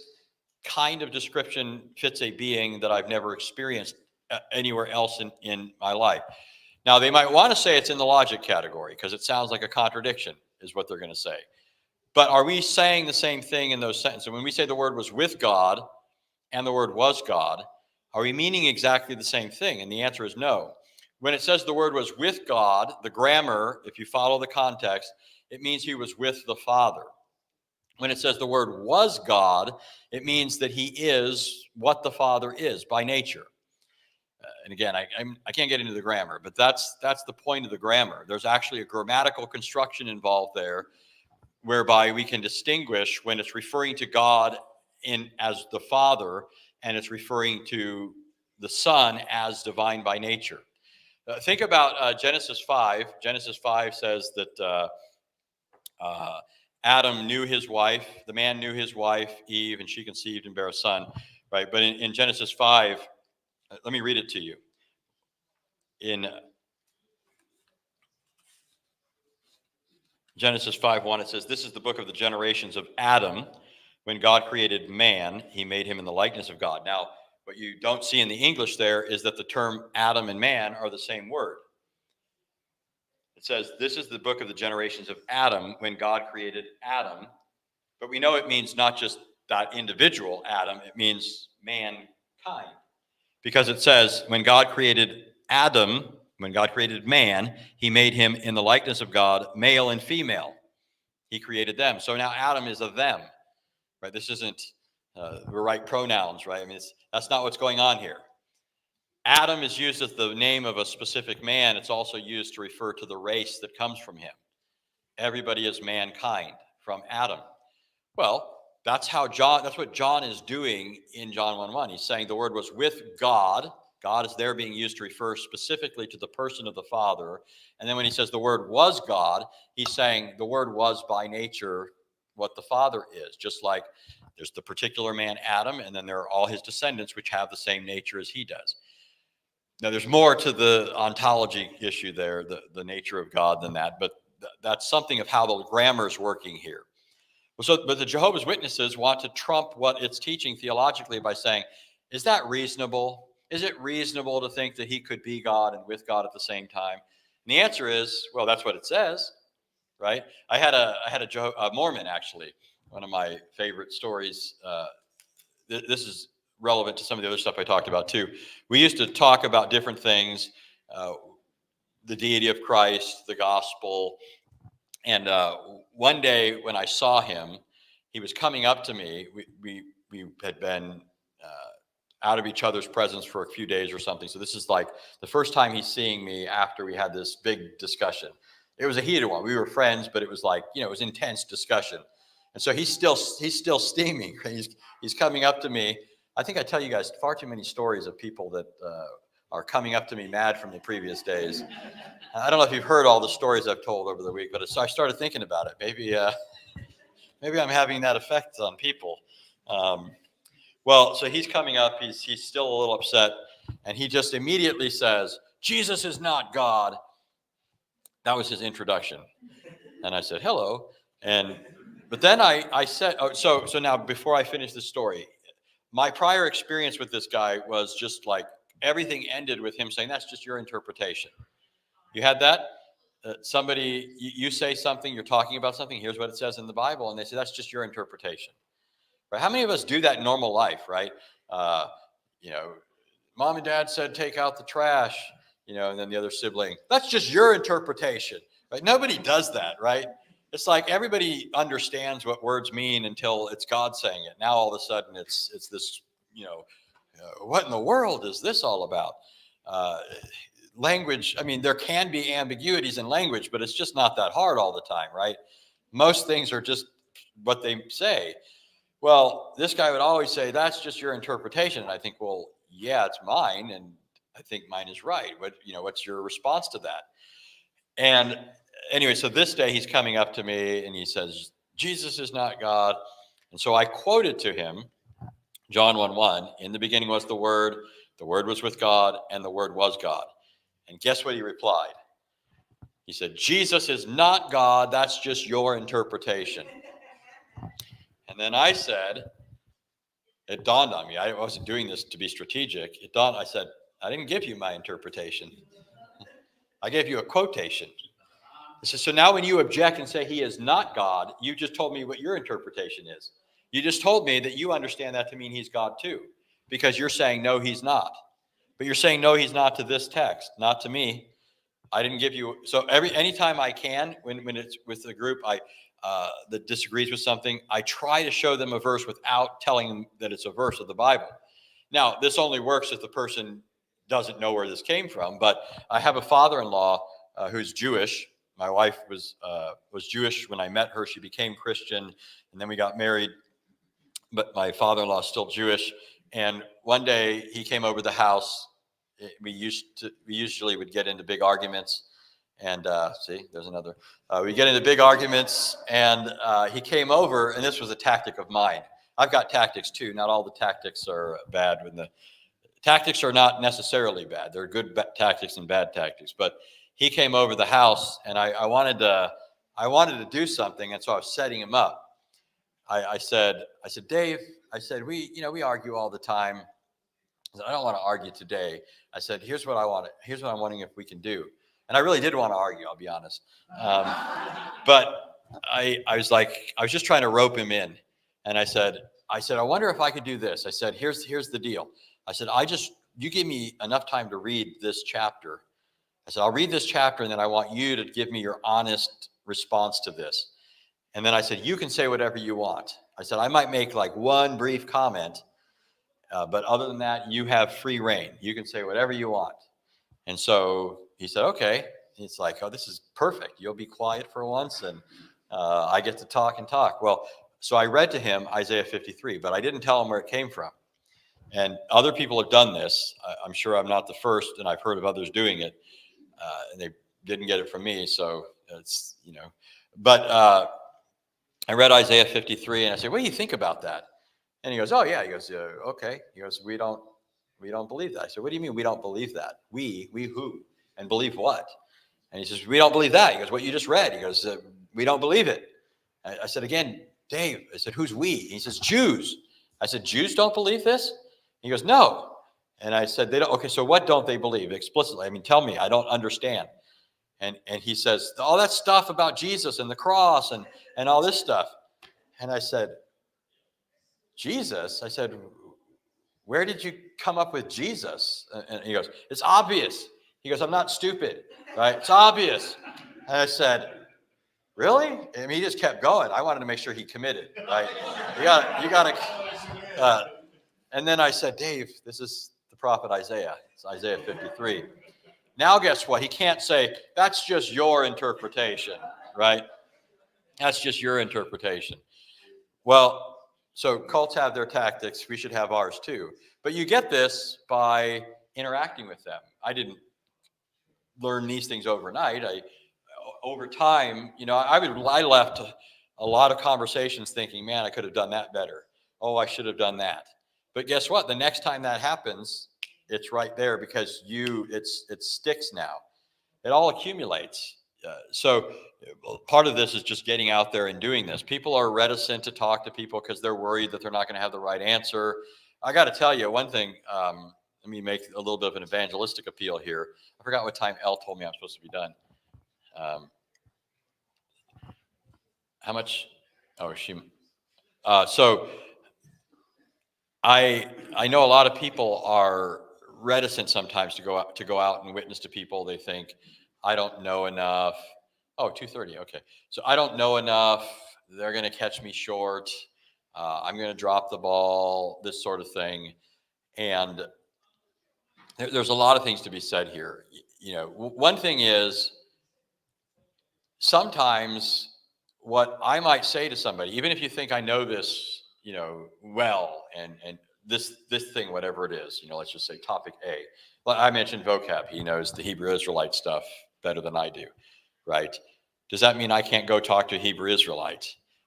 kind of description fits a being that I've never experienced anywhere else in my life? Now, they might want to say it's in the logic category because it sounds like a contradiction is what they're going to say. But are we saying the same thing in those sentences? When we say the word was with God and the word was God, are we meaning exactly the same thing? And the answer is no. When it says the word was with God, the grammar, if you follow the context, it means he was with the Father. When it says the word was God, it means that he is what the Father is by nature. And again, I can't get into the grammar, but that's the point of the grammar. There's actually a grammatical construction involved there whereby we can distinguish when it's referring to God as the Father and it's referring to the Son as divine by nature. Think about Genesis 5. Genesis 5 says that Adam knew his wife, the man knew his wife, Eve, and she conceived and bare a son, right? But in Genesis 5, let me read it to you. In Genesis 5:1, it says, this is the book of the generations of Adam. When God created man, he made him in the likeness of God. Now, what you don't see in the English there is that the term Adam and man are the same word. It says, this is the book of the generations of Adam when God created Adam. But we know it means not just that individual Adam, it means mankind. Because it says, when God created Adam, when God created man, he made him in the likeness of God, male and female. He created them. So now Adam is a them, right? This isn't the right pronouns, right? I mean, that's not what's going on here. Adam is used as the name of a specific man. It's also used to refer to the race that comes from him. Everybody is mankind from Adam. Well, that's what John is doing in John 1:1. He's saying the word was with God. God is there being used to refer specifically to the person of the Father. And then when he says the word was God, he's saying the word was by nature what the Father is. Just like there's the particular man Adam, and then there are all his descendants which have the same nature as he does. Now, there's more to the ontology issue there, the nature of God, than that, but that's something of how the grammar is working here. But the Jehovah's Witnesses want to trump what it's teaching theologically by saying, is that reasonable? Is it reasonable to think that he could be God and with God at the same time? And the answer is, well, that's what it says, right? I had a Mormon, actually, one of my favorite stories. This is relevant to some of the other stuff I talked about too. We used to talk about different things, the deity of Christ, the gospel. And one day when I saw him, he was coming up to me. We had been out of each other's presence for a few days or something. So this is like the first time he's seeing me after we had this big discussion. It was a heated one. We were friends, but it was like, it was intense discussion. And so he's still steaming. He's coming up to me. I think I tell you guys far too many stories of people that are coming up to me mad from the previous days. I don't know if you've heard all the stories I've told over the week, but I started thinking about it. Maybe I'm having that effect on people. Well, so he's coming up. He's still a little upset, and he just immediately says, "Jesus is not God." That was his introduction, and I said, "Hello." But then I said, so now before I finish this story, my prior experience with this guy was just like everything ended with him saying, "That's just your interpretation." You had that? Somebody, you say something, you're talking about something, here's what it says in the Bible, and they say, "That's just your interpretation." Right? How many of us do that in normal life, right? Mom and dad said, "Take out the trash," and then the other sibling, "That's just your interpretation." Right? Nobody does that, right? It's like everybody understands what words mean until it's God saying it. Now all of a sudden it's this, what in the world is this all about? Language, I mean, there can be ambiguities in language, but it's just not that hard all the time, right? Most things are just what they say. Well, this guy would always say, "That's just your interpretation." And I think, well, yeah, it's mine, and I think mine is right. What's your response to that? And anyway, so this day he's coming up to me and he says, "Jesus is not God." And so I quoted to him John 1:1, "In the beginning was the Word was with God, and the Word was God." And guess what he replied? He said, "Jesus is not God. That's just your interpretation." And then I said, it dawned on me. I wasn't doing this to be strategic. I said, "I didn't give you my interpretation. I gave you a quotation." I said, "So now when you object and say he is not God, you just told me what your interpretation is. You just told me that you understand that to mean he's God too, because you're saying, no, he's not. But you're saying, no, he's not to this text, not to me. I didn't give you." So anytime I can, when it's with a group that disagrees with something, I try to show them a verse without telling them that it's a verse of the Bible. Now, this only works if the person doesn't know where this came from. But I have a father-in-law who's Jewish. My wife was Jewish when I met her. She became Christian, and then we got married. But my father-in-law is still Jewish. And one day he came over the house. We usually would get into big arguments, and see, there's another. We get into big arguments, and he came over, and this was a tactic of mine. I've got tactics too. Not all the tactics are bad. When the tactics are not necessarily bad, there are good tactics and bad tactics. But he came over the house, and I wanted to do something, and so I was setting him up. I said, "Dave," I said, we argue all the time. I said, "I don't want to argue today." I said, here's what I'm wondering if we can do. And I really did want to argue, I'll be honest. But I was just trying to rope him in. And I said, "I wonder if I could do this." I said, here's the deal. I said, you give me enough time to read this chapter. I said, "I'll read this chapter, and then I want you to give me your honest response to this." And then I said, "You can say whatever you want." I said, "I might make like one brief comment, but other than that, you have free reign. You can say whatever you want." And so he said, "Okay." He's like, "Oh, this is perfect. You'll be quiet for once, and I get to talk and talk." Well, so I read to him Isaiah 53, but I didn't tell him where it came from. And other people have done this. I'm sure I'm not the first, and I've heard of others doing it, and they didn't get it from me. So it's, but I read Isaiah 53, and I said, "What do you think about that?" And he goes, "Oh yeah." He goes, "Okay." He goes, we don't believe that." I said, "What do you mean we don't believe that? We who? And believe what?" And he says, "We don't believe that." He goes, "What you just read." He goes, "We don't believe it." I said, "Again, Dave," I said, "Who's we?" He says, "Jews." I said, "Jews don't believe this?" He goes, "No." And I said, "They don't." Okay, so what don't they believe explicitly? I mean, tell me, I don't understand. And he says, "All that stuff about Jesus and the cross and all this stuff." And I said, "Jesus?" I said, where did you come up with Jesus? And he goes, it's obvious. He goes, I'm not stupid, right? It's obvious. And I said, really? I mean, he just kept going. I wanted to make sure he committed, right? You got to. And then I said, Dave, this is the prophet Isaiah. It's Isaiah 53. Now, guess what? He can't say, that's just your interpretation, right? That's just your interpretation. Well, so cults have their tactics. We should have ours too. But you get this by interacting with them. I didn't learn these things overnight. Over time, I left a lot of conversations thinking, man, I could have done that better. Oh, I should have done that. But guess what? The next time that happens, it's right there because it sticks now. It all accumulates. So part of this is just getting out there and doing this. People are reticent to talk to people because they're worried that they're not going to have the right answer. I got to tell you one thing. Let me make a little bit of an evangelistic appeal here. I forgot what time Elle told me I'm supposed to be done. How much? Oh, she. So I know a lot of people are reticent sometimes to go out and witness to people. They think, I don't know enough. Oh, 2:30. Okay. So I don't know enough. They're going to catch me short. I'm going to drop the ball, this sort of thing. And there's a lot of things to be said here. One thing is sometimes what I might say to somebody, even if you think I know this, well, and this thing, whatever it is, let's just say topic A. Well, I mentioned vocab. He knows the Hebrew Israelite stuff better than I do, right? Does that mean I can't go talk to a Hebrew Israelite?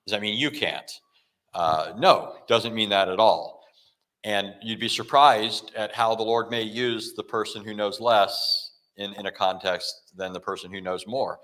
Does that mean you can't? No, doesn't mean that at all. And you'd be surprised at how the Lord may use the person who knows less in a context than the person who knows more.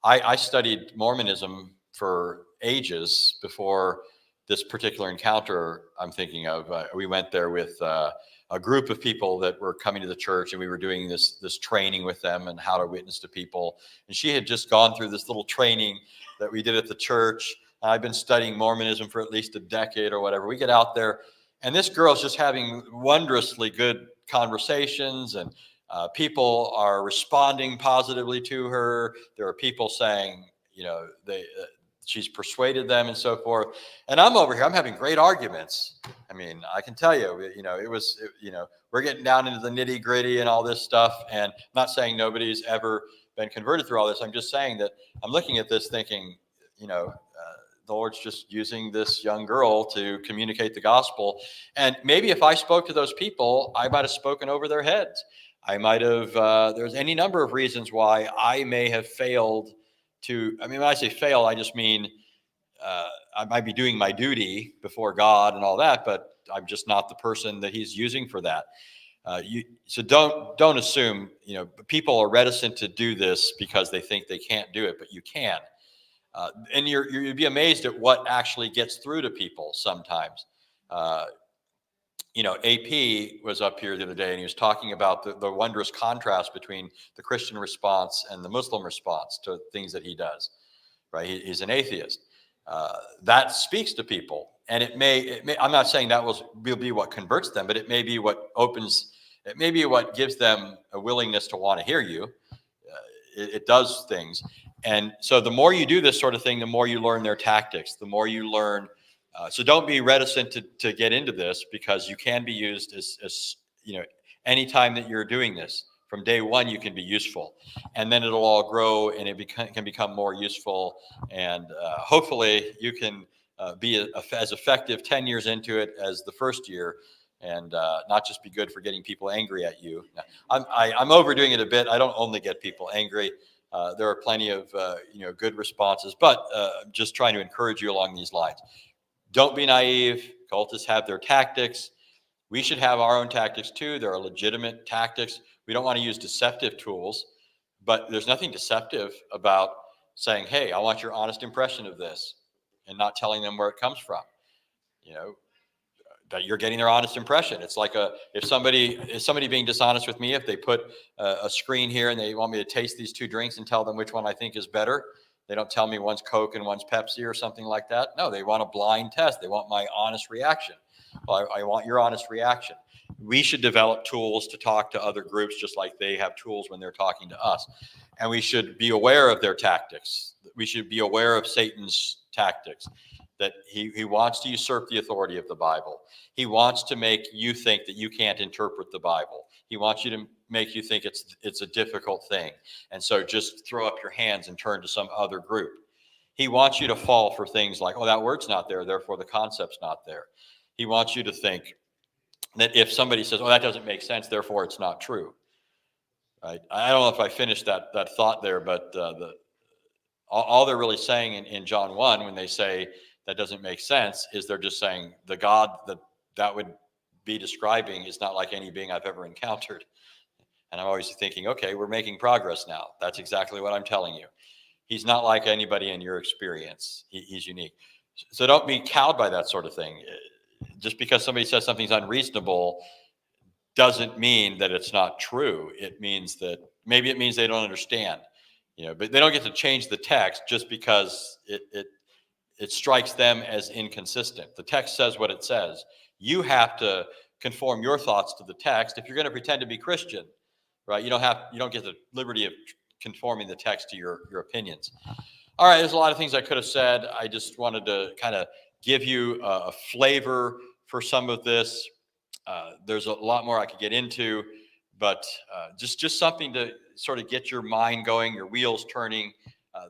I studied Mormonism for ages before this particular encounter I'm thinking of. We went there with a group of people that were coming to the church, and we were doing this training with them and how to witness to people. And she had just gone through this little training that we did at the church. I've been studying Mormonism for at least a decade or whatever. We get out there, and this girl's just having wondrously good conversations, and people are responding positively to her. There are people saying, she's persuaded them and so forth. And I'm over here, I'm having great arguments. I mean, I can tell you, we're getting down into the nitty gritty and all this stuff. And I'm not saying nobody's ever been converted through all this. I'm just saying that I'm looking at this thinking, the Lord's just using this young girl to communicate the gospel. And maybe if I spoke to those people, I might have spoken over their heads. I might have, there's any number of reasons why I may have failed to, when I say fail, I just mean I might be doing my duty before God and all that, but I'm just not the person that he's using for that. So don't assume, people are reticent to do this because they think they can't do it, but you can. And you'd be amazed at what actually gets through to people sometimes. AP was up here the other day, and he was talking about the wondrous contrast between the Christian response and the Muslim response to things that he does, right? He's an atheist. That speaks to people, and it may, I'm not saying that will be what converts them, but it may be what gives them a willingness to want to hear you. It does things. And so the more you do this sort of thing, the more you learn their tactics, the more you learn. So don't be reticent to get into this, because you can be used as anytime that you're doing this. From day one, you can be useful, and then it'll all grow, and it can become more useful. And hopefully you can be as effective 10 years into it as the first year, and not just be good for getting people angry at you. I'm overdoing it a bit. I don't only get people angry. There are plenty of good responses, but just trying to encourage you along these lines. Don't be naive. Cultists have their tactics. We should have our own tactics too. There are legitimate tactics. We don't want to use deceptive tools, but there's nothing deceptive about saying, hey, I want your honest impression of this, and not telling them where it comes from. That you're getting their honest impression. It's like if somebody being dishonest with me, if they put a screen here and they want me to taste these two drinks and tell them which one I think is better, they don't tell me one's Coke and one's Pepsi or something like that. No, they want a blind test. They want my honest reaction. Well, I want your honest reaction. We should develop tools to talk to other groups just like they have tools when they're talking to us. And we should be aware of their tactics. We should be aware of Satan's tactics, that he wants to usurp the authority of the Bible. He wants to make you think that you can't interpret the Bible. He wants you to make you think it's a difficult thing. And so just throw up your hands and turn to some other group. He wants you to fall for things like, oh, that word's not there, therefore the concept's not there. He wants you to think that if somebody says, oh, that doesn't make sense, therefore it's not true. Right? I don't know if I finished that thought there, but all they're really saying in John 1, when they say that doesn't make sense, is they're just saying the God that would be describing is not like any being I've ever encountered. And I'm always thinking, okay, we're making progress now. That's exactly what I'm telling you. He's not like anybody in your experience. He's unique. So don't be cowed by that sort of thing. Just because somebody says something's unreasonable doesn't mean that it's not true. It means that maybe it means they don't understand, but they don't get to change the text just because it strikes them as inconsistent. The text says what it says. You have to conform your thoughts to the text if you're going to pretend to be Christian, right? You don't get the liberty of conforming the text to your opinions. All right, there's a lot of things I could have said. I just wanted to kind of give you a flavor for some of this. There's a lot more I could get into, but just something to sort of get your mind going, your wheels turning.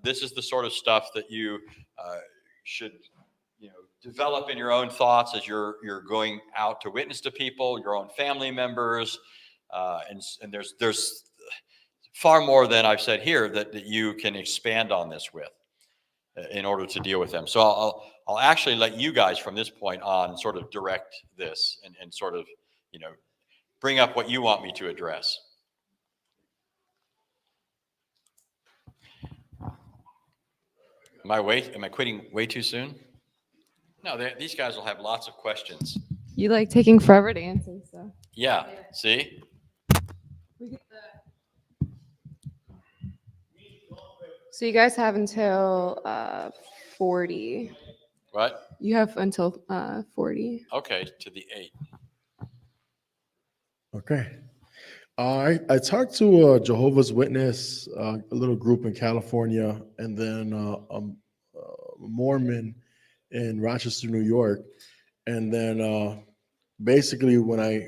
This is the sort of stuff that you should develop in your own thoughts as you're going out to witness to people, your own family members, and there's far more than I've said here that you can expand on this with in order to deal with them. So I'll actually let you guys from this point on sort of direct this and sort of bring up what you want me to address. Am I quitting way too soon? No, these guys will have lots of questions. You like taking forever to answer stuff. Yeah, see? So you guys have until 40. What? You have until 40. Okay, to the 8. Okay. I talked to a Jehovah's Witness, a little group in California, and then a Mormon in Rochester, New York. And then basically when I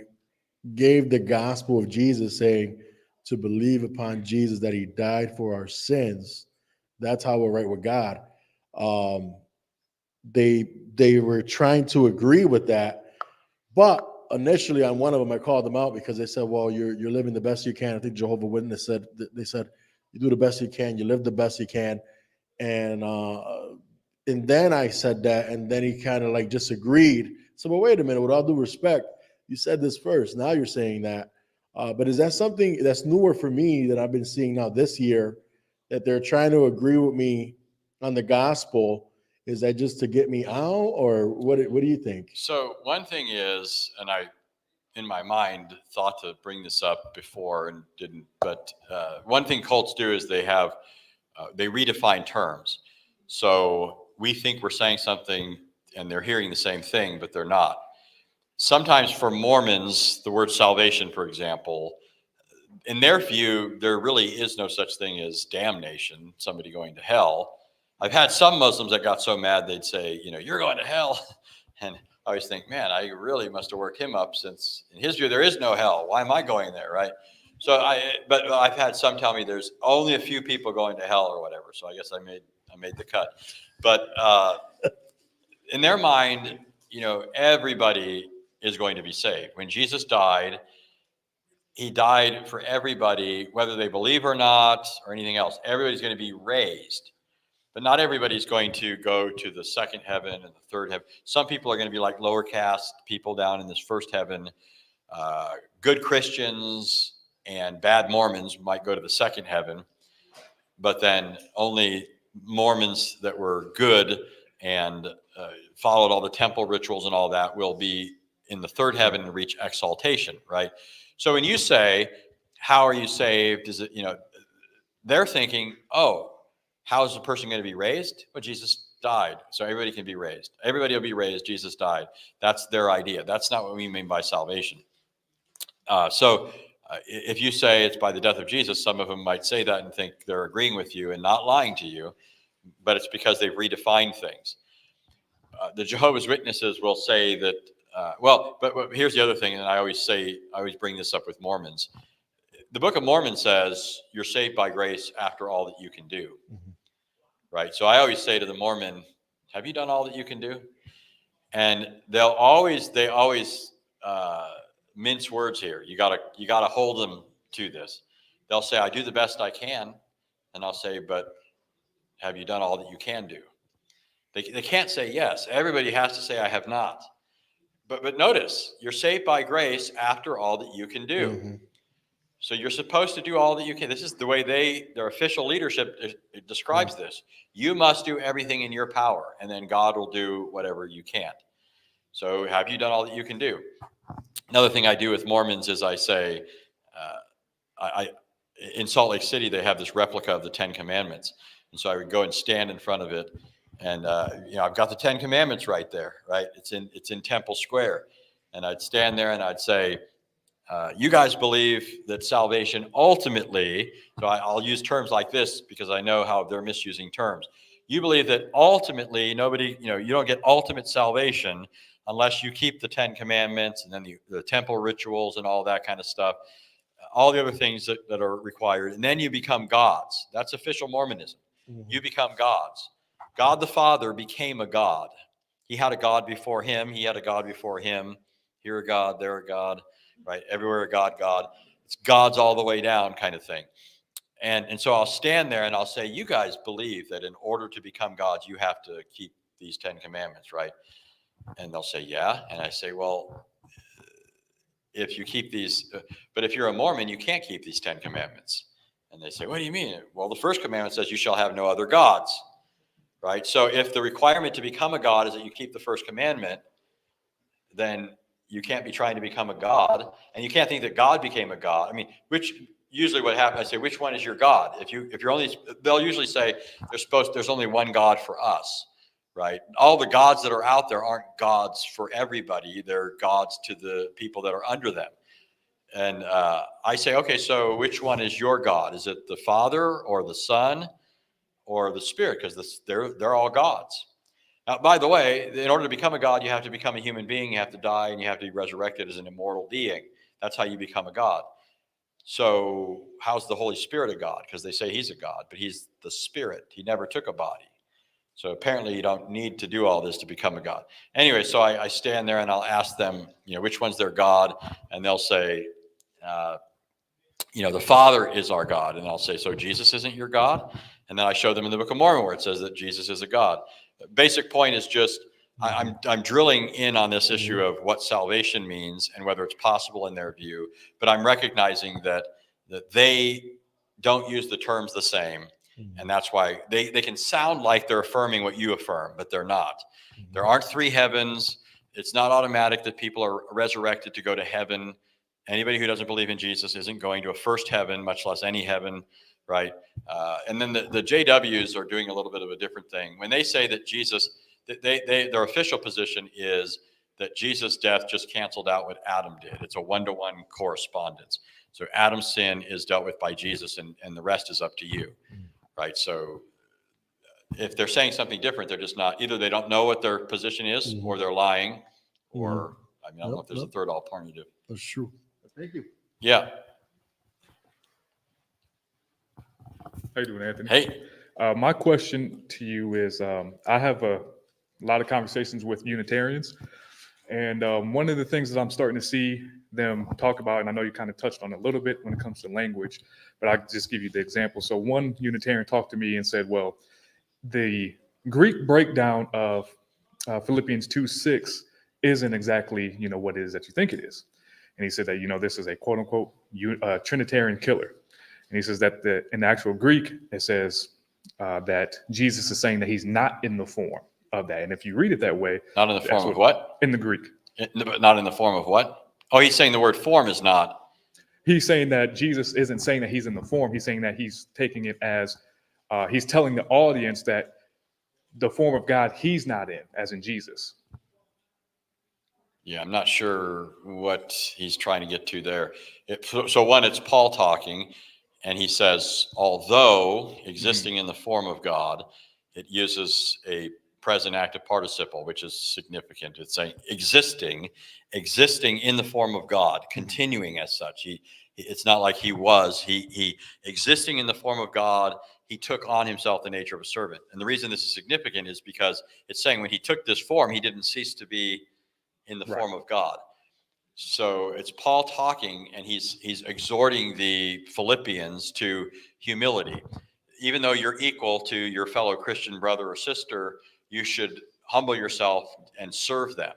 gave the gospel of Jesus, saying to believe upon Jesus that he died for our sins, that's how we're right with God. They were trying to agree with that, but initially on one of them, I called them out because they said, well, you're living the best you can. I think Jehovah's Witness said, they said, you do the best you can, you live the best you can. And then I said that, and then he kind of like disagreed. So, but wait a minute, with all due respect, you said this first. Now you're saying that. But is that something that's newer for me that I've been seeing now this year, that they're trying to agree with me on the gospel? Is that just to get me out, or what do you think? So one thing is, and I, in my mind, thought to bring this up before and didn't, but one thing cults do is they redefine terms. So we think we're saying something and they're hearing the same thing, but they're not. Sometimes for Mormons, the word salvation, for example, in their view, there really is no such thing as damnation, somebody going to hell. I've had some Muslims that got so mad they'd say, you're going to hell. And I always think, man, I really must have worked him up, since in his view, there is no hell. Why am I going there, right? So but I've had some tell me there's only a few people going to hell or whatever. So I guess I made the cut. But in their mind, everybody is going to be saved. When Jesus died, he died for everybody, whether they believe or not or anything else. Everybody's going to be raised. But not everybody's going to go to the second heaven and the third heaven. Some people are going to be like lower caste people down in this first heaven. Good Christians and bad Mormons might go to the second heaven. But then only Mormons that were good and followed all the temple rituals and all that will be in the third heaven and reach exaltation, right? So when you say, how are you saved? Is it, they're thinking, oh, how is a person going to be raised? Well, Jesus died, so everybody can be raised. Everybody will be raised. Jesus died. That's their idea. That's not what we mean by salvation. If you say it's by the death of Jesus, some of them might say that and think they're agreeing with you and not lying to you, but it's because they've redefined things. The Jehovah's Witnesses will say that, but here's the other thing, and I always bring this up with Mormons. The Book of Mormon says you're saved by grace after all that you can do, right? So I always say to the Mormon, have you done all that you can do? And they always mince words here. You gotta hold them to this. They'll say, I do the best I can. And I'll say, but have you done all that you can do? They can't say yes. Everybody has to say, I have not. But notice, you're saved by grace after all that you can do. Mm-hmm. So you're supposed to do all that you can. This is the way their official leadership describes this. You must do everything in your power, and then God will do whatever you can't. So have you done all that you can do? Another thing I do with Mormons is I say, in Salt Lake City, they have this replica of the 10 Commandments. And so I would go and stand in front of it. And, I've got the 10 Commandments right there, right? It's in Temple Square. And I'd stand there and I'd say, you guys believe that salvation ultimately, so I'll use terms like this because I know how they're misusing terms. You believe that ultimately you don't get ultimate salvation unless you keep the 10 Commandments and then the temple rituals and all that kind of stuff, all the other things that are required. And then you become gods. That's official Mormonism. Mm-hmm. You become gods. God the Father became a God. He had a God before him. He had a God before him. Here a God, there a God, right? Everywhere a God, God. It's gods all the way down kind of thing. And so I'll stand there and I'll say, you guys believe that in order to become gods, you have to keep these 10 Commandments, right? And they'll say, yeah. And I say, well, if you keep these, but if you're a Mormon, you can't keep these 10 Commandments. And they say, what do you mean? Well, the first commandment says you shall have no other gods, right? So if the requirement to become a god is that you keep the first commandment, then you can't be trying to become a god, and you can't think that God became a god. I mean, usually what happens, I say, which one is your God? If you're only, they'll usually say there's only one God for us, right? All the gods that are out there aren't gods for everybody. They're gods to the people that are under them. And I say, okay, so which one is your God? Is it the Father or the Son or the Spirit? Because they're all gods. Now, by the way, in order to become a god, you have to become a human being. You have to die, and you have to be resurrected as an immortal being. That's how you become a god. So how's the Holy Spirit a god? Because they say he's a god, but he's the Spirit. He never took a body. So apparently you don't need to do all this to become a god. Anyway, so I stand there and I'll ask them, which one's their God? And they'll say, the Father is our God. And I'll say, so Jesus isn't your God? And then I show them in the Book of Mormon where it says that Jesus is a God. The basic point is just, I'm drilling in on this issue of what salvation means and whether it's possible in their view, but I'm recognizing that they don't use the terms the same. And that's why they can sound like they're affirming what you affirm, but they're not. There aren't three heavens. It's not automatic that people are resurrected to go to heaven. Anybody who doesn't believe in Jesus isn't going to a first heaven, much less any heaven, right? And then the JWs are doing a little bit of a different thing. When they say that Jesus, their official position is that Jesus' death just canceled out what Adam did. It's a one-to-one correspondence. So Adam's sin is dealt with by Jesus, and the rest is up to you, right? So if they're saying something different, they're just not, either they don't know what their position is, or they're lying, or I don't know if there's a third alternative. That's true. Thank you. Yeah. How you doing, Anthony? Hey. My question to you is, I have a lot of conversations with Unitarians, and one of the things that I'm starting to see them talk about, and I know you kind of touched on it a little bit when it comes to language, but I'll just give you the example. So one Unitarian talked to me and said, well, the Greek breakdown of Philippians 2:6 isn't exactly, what it is that you think it is. And he said that, this is a quote unquote Trinitarian killer. And he says that in the actual Greek, it says that Jesus is saying that he's not in the form of that. And if you read it that way. Not in the form of what? In the Greek. But not in the form of what? Oh, he's saying the word form is not. He's saying that Jesus isn't saying that he's in the form. He's saying that he's taking it as, he's telling the audience that the form of God he's not in, as in Jesus. Yeah, I'm not sure what he's trying to get to there. So one, it's Paul talking, and he says, although existing in the form of God, it uses a present active participle, which is significant. It's saying existing in the form of God, continuing as such. It's not like he existing in the form of God. He took on himself the nature of a servant. And the reason this is significant is because it's saying when he took this form, he didn't cease to be in the form of God. So it's Paul talking, and he's exhorting the Philippians to humility. Even though you're equal to your fellow Christian brother or sister, you should humble yourself and serve them.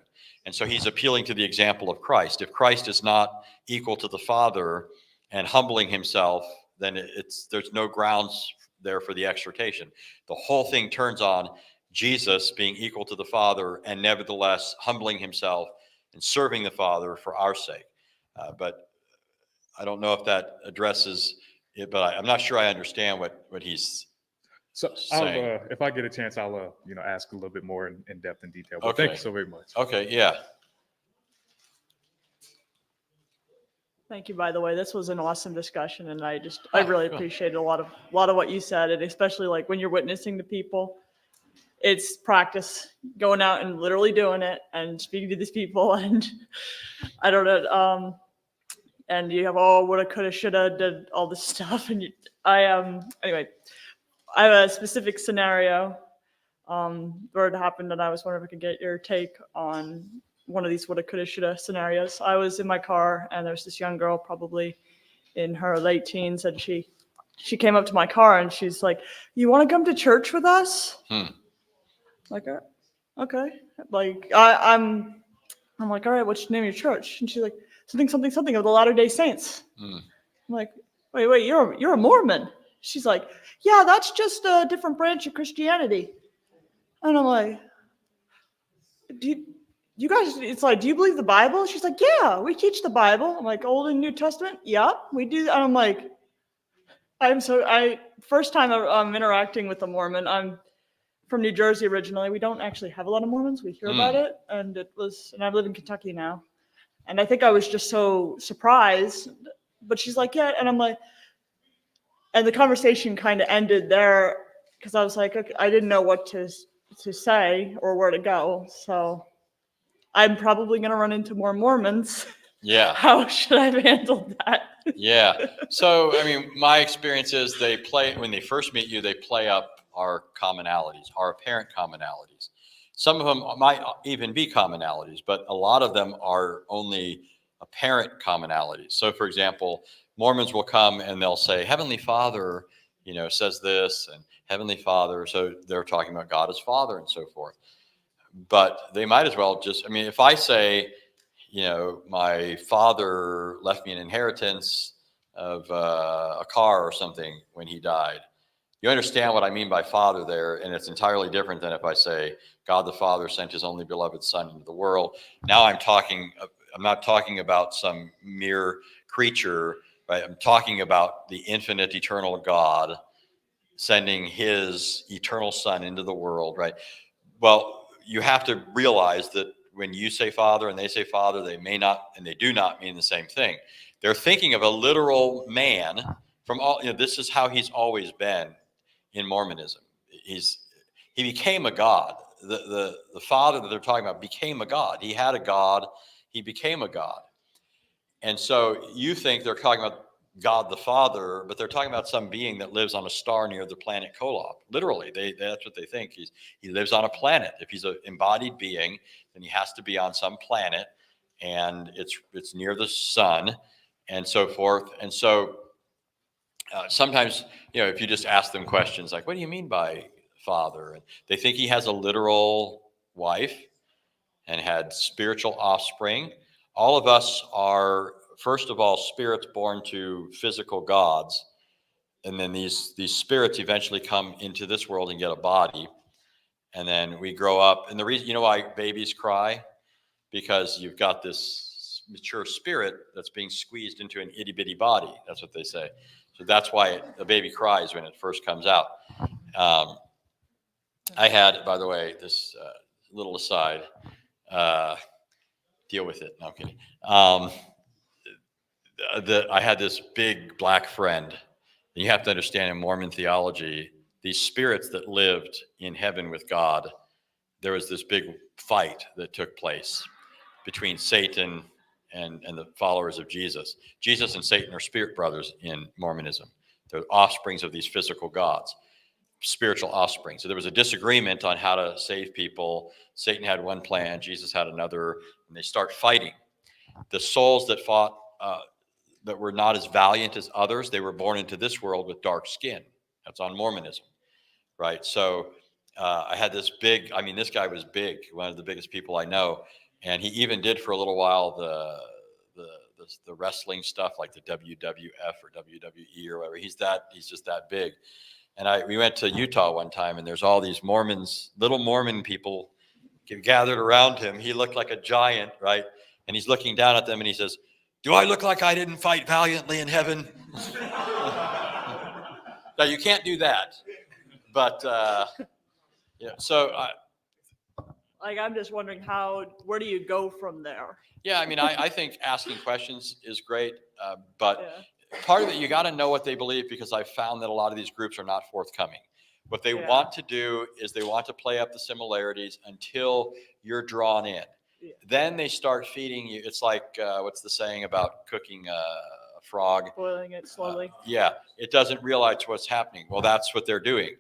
And so he's appealing to the example of Christ. If Christ is not equal to the Father and humbling himself, then there's no grounds there for the exhortation. The whole thing turns on Jesus being equal to the Father and nevertheless humbling himself and serving the Father for our sake. But I don't know if that addresses it, but I'm not sure I understand what he's So saying. if I get a chance, I'll ask a little bit more in depth and detail. But thank you so very much. Okay, yeah. Thank you, by the way. This was an awesome discussion, and I really appreciated a lot of what you said, and especially like when you're witnessing to people, it's practice going out and literally doing it and speaking to these people, and I don't know, and you have woulda, coulda, shoulda, did all this stuff, and anyway, I have a specific scenario where it happened, and I was wondering if I could get your take on one of these woulda, coulda, shoulda scenarios. I was in my car, and there's this young girl, probably in her late teens, and she came up to my car, and she's like, "You want to come to church with us?" Like, okay. Like, I'm like, all right, what's the name of your church? And she's like, something of the Latter-day Saints. I'm like, wait, you're a Mormon? She's like, yeah, that's just a different branch of Christianity. And I'm like, you guys, it's like, do you believe the Bible? She's like, yeah, we teach the Bible. I'm like, Old and New Testament? Yep, we do. And I'm like, first time I'm interacting with a Mormon. I'm from New Jersey originally. We don't actually have a lot of Mormons. We hear about it. And I live in Kentucky now. And I think I was just so surprised. But she's like, yeah. And I'm like, and the conversation kind of ended there because I was like, okay, I didn't know what to say or where to go. So I'm probably going to run into more Mormons. Yeah. How should I have handled that? Yeah. So, I mean, my experience is when they first meet you, they play up our commonalities, our apparent commonalities. Some of them might even be commonalities, but a lot of them are only apparent commonalities. So, for example, Mormons will come and they'll say, Heavenly Father, says this, and Heavenly Father. So they're talking about God as Father and so forth. But they might as well if I say, my father left me an inheritance of a car or something when he died. You understand what I mean by father there, and it's entirely different than if I say God the Father sent his only beloved Son into the world. Now I'm not talking about some mere creature, right? I'm talking about the infinite, eternal God sending his eternal Son into the world, right? Well, you have to realize that when you say father and they say father, they may not, and they do not mean the same thing. They're thinking of a literal man from all, this is how he's always been in Mormonism. He became a god. The father that they're talking about became a god. He had a god. He became a god. And so you think they're talking about God the Father, but they're talking about some being that lives on a star near the planet Kolob. Literally, that's what they think. He lives on a planet. If he's an embodied being, then he has to be on some planet, and it's near the sun, and so forth. And so sometimes, if you just ask them questions like, "What do you mean by father?" and they think he has a literal wife and had spiritual offspring. All of us are, first of all, spirits born to physical gods. And then these spirits eventually come into this world and get a body. And then we grow up. And the reason, why babies cry? Because you've got this mature spirit that's being squeezed into an itty bitty body. That's what they say. So that's why a baby cries when it first comes out. I had, by the way, this little aside. deal with it. No, I'm kidding. I had this big black friend. And you have to understand in Mormon theology, these spirits that lived in heaven with God, there was this big fight that took place between Satan and the followers of Jesus. Jesus and Satan are spirit brothers in Mormonism. They're offsprings of these physical gods, spiritual offspring. So there was a disagreement on how to save people. Satan had one plan, Jesus had another, and they start fighting. The souls that fought, that were not as valiant as others, they were born into this world with dark skin. That's on Mormonism, right? So I had this big, I mean, this guy was big, one of the biggest people I know. And he even did for a little while the wrestling stuff like the WWF or WWE or whatever. He's just that big. And we went to Utah one time, and there's all these Mormons, little Mormon people gathered around him. He looked like a giant, right? And he's looking down at them and he says, "Do I look like I didn't fight valiantly in heaven?" Now you can't do that, but yeah. So Like, I'm just wondering where do you go from there? yeah, I mean, I think asking questions is great, but Yeah. part of it, you got to know what they believe, because I've found that a lot of these groups are not forthcoming. What they Yeah. want to do is they want to play up the similarities until you're drawn in. Yeah. Then they start feeding you. It's like, what's the saying about cooking a frog? Boiling it slowly. Yeah, it doesn't realize what's happening. Well, that's what they're doing.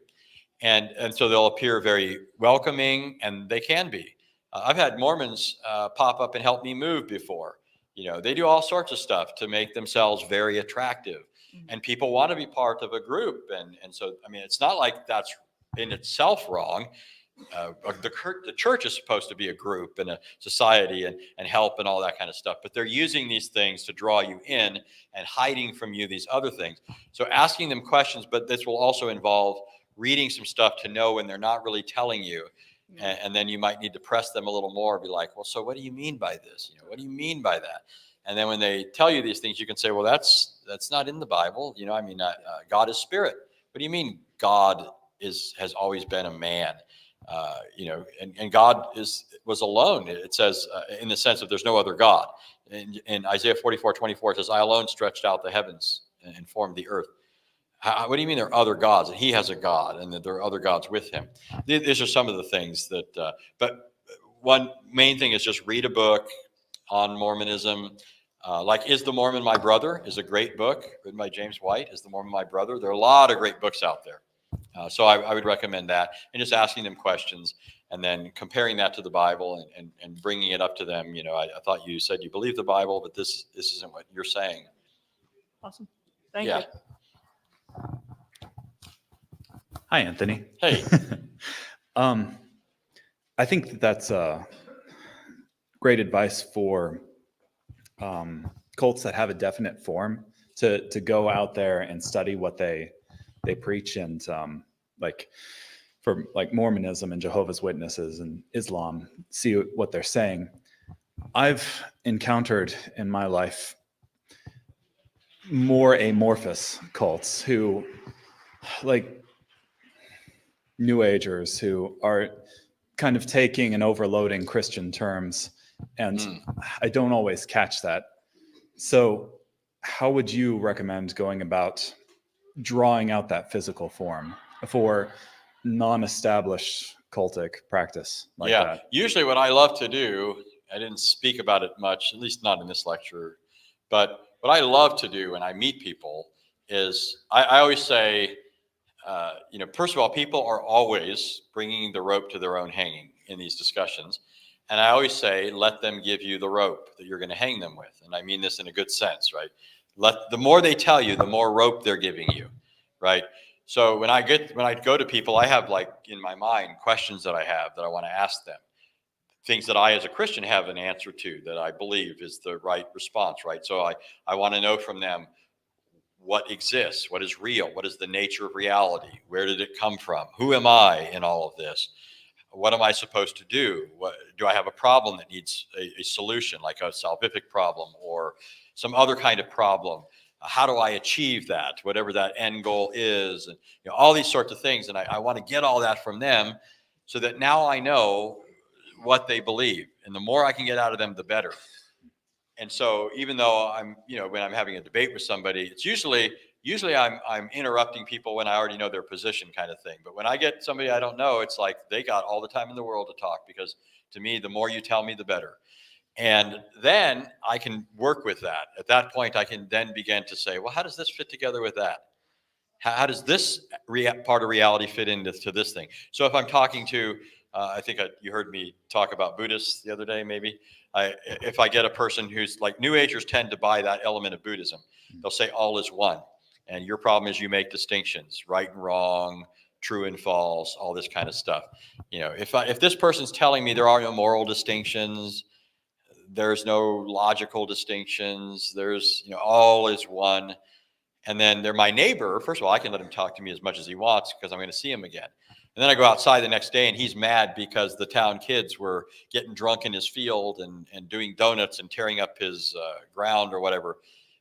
And so they'll appear very welcoming, and they can be. I've had Mormons pop up and help me move before. You know, they do all sorts of stuff to make themselves very attractive. And people want to be part of a group. And so, I mean, it's not like that's in itself wrong. The church is supposed to be a group and a society and help and all that kind of stuff. But they're using these things to draw you in and hiding from you these other things. So asking them questions, but this will also involve reading some stuff to know when they're not really telling you. And then you might need to press them a little more, be like, well, so what do you mean by this? You know, what do you mean by that? And then when they tell you these things, you can say, well, that's not in the Bible. You know, I mean, God is spirit. What do you mean God has always been a man? You know, and God was alone. It says in the sense that there's no other God. In Isaiah 44:24, it says, I alone stretched out the heavens and formed the earth. What do you mean there are other gods? And he has a God, and that there are other gods with him. These are some of the things that, but one main thing is just read a book on Mormonism. Like Is the Mormon My Brother is a great book written by James White. Is the Mormon My Brother? There are a lot of great books out there. So I would recommend that, and just asking them questions and then comparing that to the Bible and bringing it up to them. You know, I thought you said you believe the Bible, but this isn't what you're saying. Awesome. Thank Yeah. you. Hi, Anthony. Hey. I think that's great advice for cults that have a definite form to go out there and study what they preach, and like for like Mormonism and Jehovah's Witnesses and Islam, see what they're saying. I've encountered in my life more amorphous cults who, like New Agers, who are kind of taking and overloading Christian terms, and I don't always catch that. So how would you recommend going about drawing out that physical form for non-established cultic practice like that? Usually what I love to do, I didn't speak about it much, at least not in this lecture, but what I love to do when I meet people is I always say, you know, first of all, people are always bringing the rope to their own hanging in these discussions. And I always say, let them give you the rope that you're going to hang them with. And I mean this in a good sense, right? The more they tell you, the more rope they're giving you, right? So when I go to people, I have like in my mind questions that I have that I want to ask them. Things that I, as a Christian, have an answer to that I believe is the right response, right? So I want to know from them what exists, what is real, what is the nature of reality, where did it come from, who am I in all of this, what am I supposed to do, do I have a problem that needs a solution, like a salvific problem or some other kind of problem? How do I achieve that, whatever that end goal is, and you know, all these sorts of things. And I want to get all that from them so that now I know what they believe. And the more I can get out of them, the better. And so even though I'm, when I'm having a debate with somebody, it's usually I'm interrupting people when I already know their position kind of thing. But when I get somebody I don't know, it's like they got all the time in the world to talk, because to me, the more you tell me, the better. And then I can work with that. At that point, I can then begin to say, well, how does this fit together with that? How does this part of reality fit into this thing? So if I'm talking to, I think you heard me talk about Buddhists the other day, maybe. If I get a person who's like, New Agers tend to buy that element of Buddhism. They'll say all is one. And your problem is you make distinctions, right and wrong, true and false, all this kind of stuff. If this person's telling me there are no moral distinctions, there's no logical distinctions, there's, all is one. And then they're my neighbor. First of all, I can let him talk to me as much as he wants because I'm going to see him again. And then I go outside the next day and he's mad because the town kids were getting drunk in his field and doing donuts and tearing up his ground or whatever.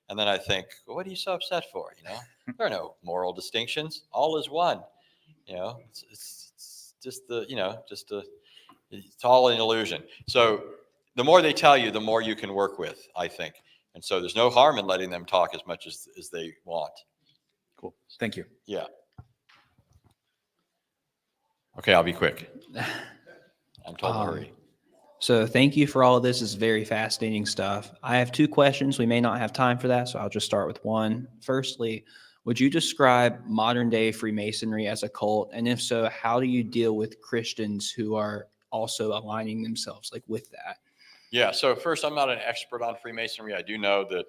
And then I think, well, what are you so upset for? There are no moral distinctions. All is one. It's just it's all an illusion. So the more they tell you, the more you can work with, I think. And so there's no harm in letting them talk as much as they want. Cool. Thank you. Yeah. Okay, I'll be quick. I'm told to hurry. So thank you for all of this. It's very fascinating stuff. I have 2 questions. We may not have time for that, so I'll just start with one. Firstly, would you describe modern day Freemasonry as a cult? And if so, how do you deal with Christians who are also aligning themselves with that? Yeah, so first, I'm not an expert on Freemasonry. I do know that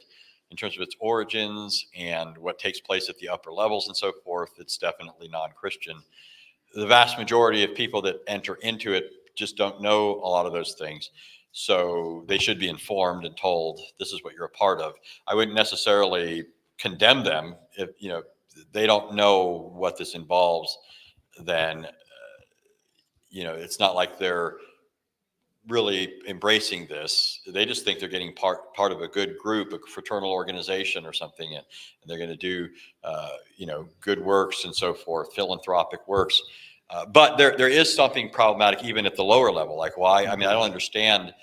in terms of its origins and what takes place at the upper levels and so forth, it's definitely non-Christian. The vast majority of people that enter into it just don't know a lot of those things. So they should be informed and told, this is what you're a part of. I wouldn't necessarily condemn them if, they don't know what this involves. Then, it's not like they're really embracing this. They just think they're getting part of a good group, a fraternal organization or something, and they're going to do good works and so forth, philanthropic works. But there is something problematic even at the lower level. Like why? I mean, I don't understand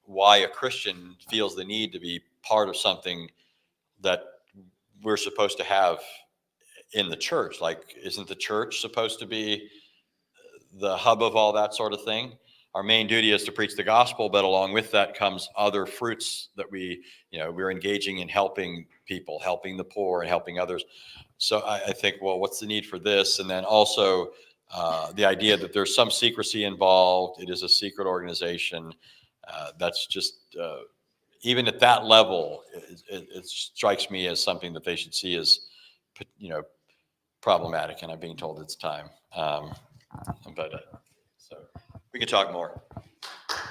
why a Christian feels the need to be part of something that we're supposed to have in the church. Like, isn't the church supposed to be the hub of all that sort of thing? Our main duty is to preach the gospel, but along with that comes other fruits that we're engaging in helping people, helping the poor and helping others. So I think, well, what's the need for this? And then also the idea that there's some secrecy involved. It is a secret organization. That's just, even at that level, it strikes me as something that they should see as, problematic. And I'm being told it's time. So we can talk more.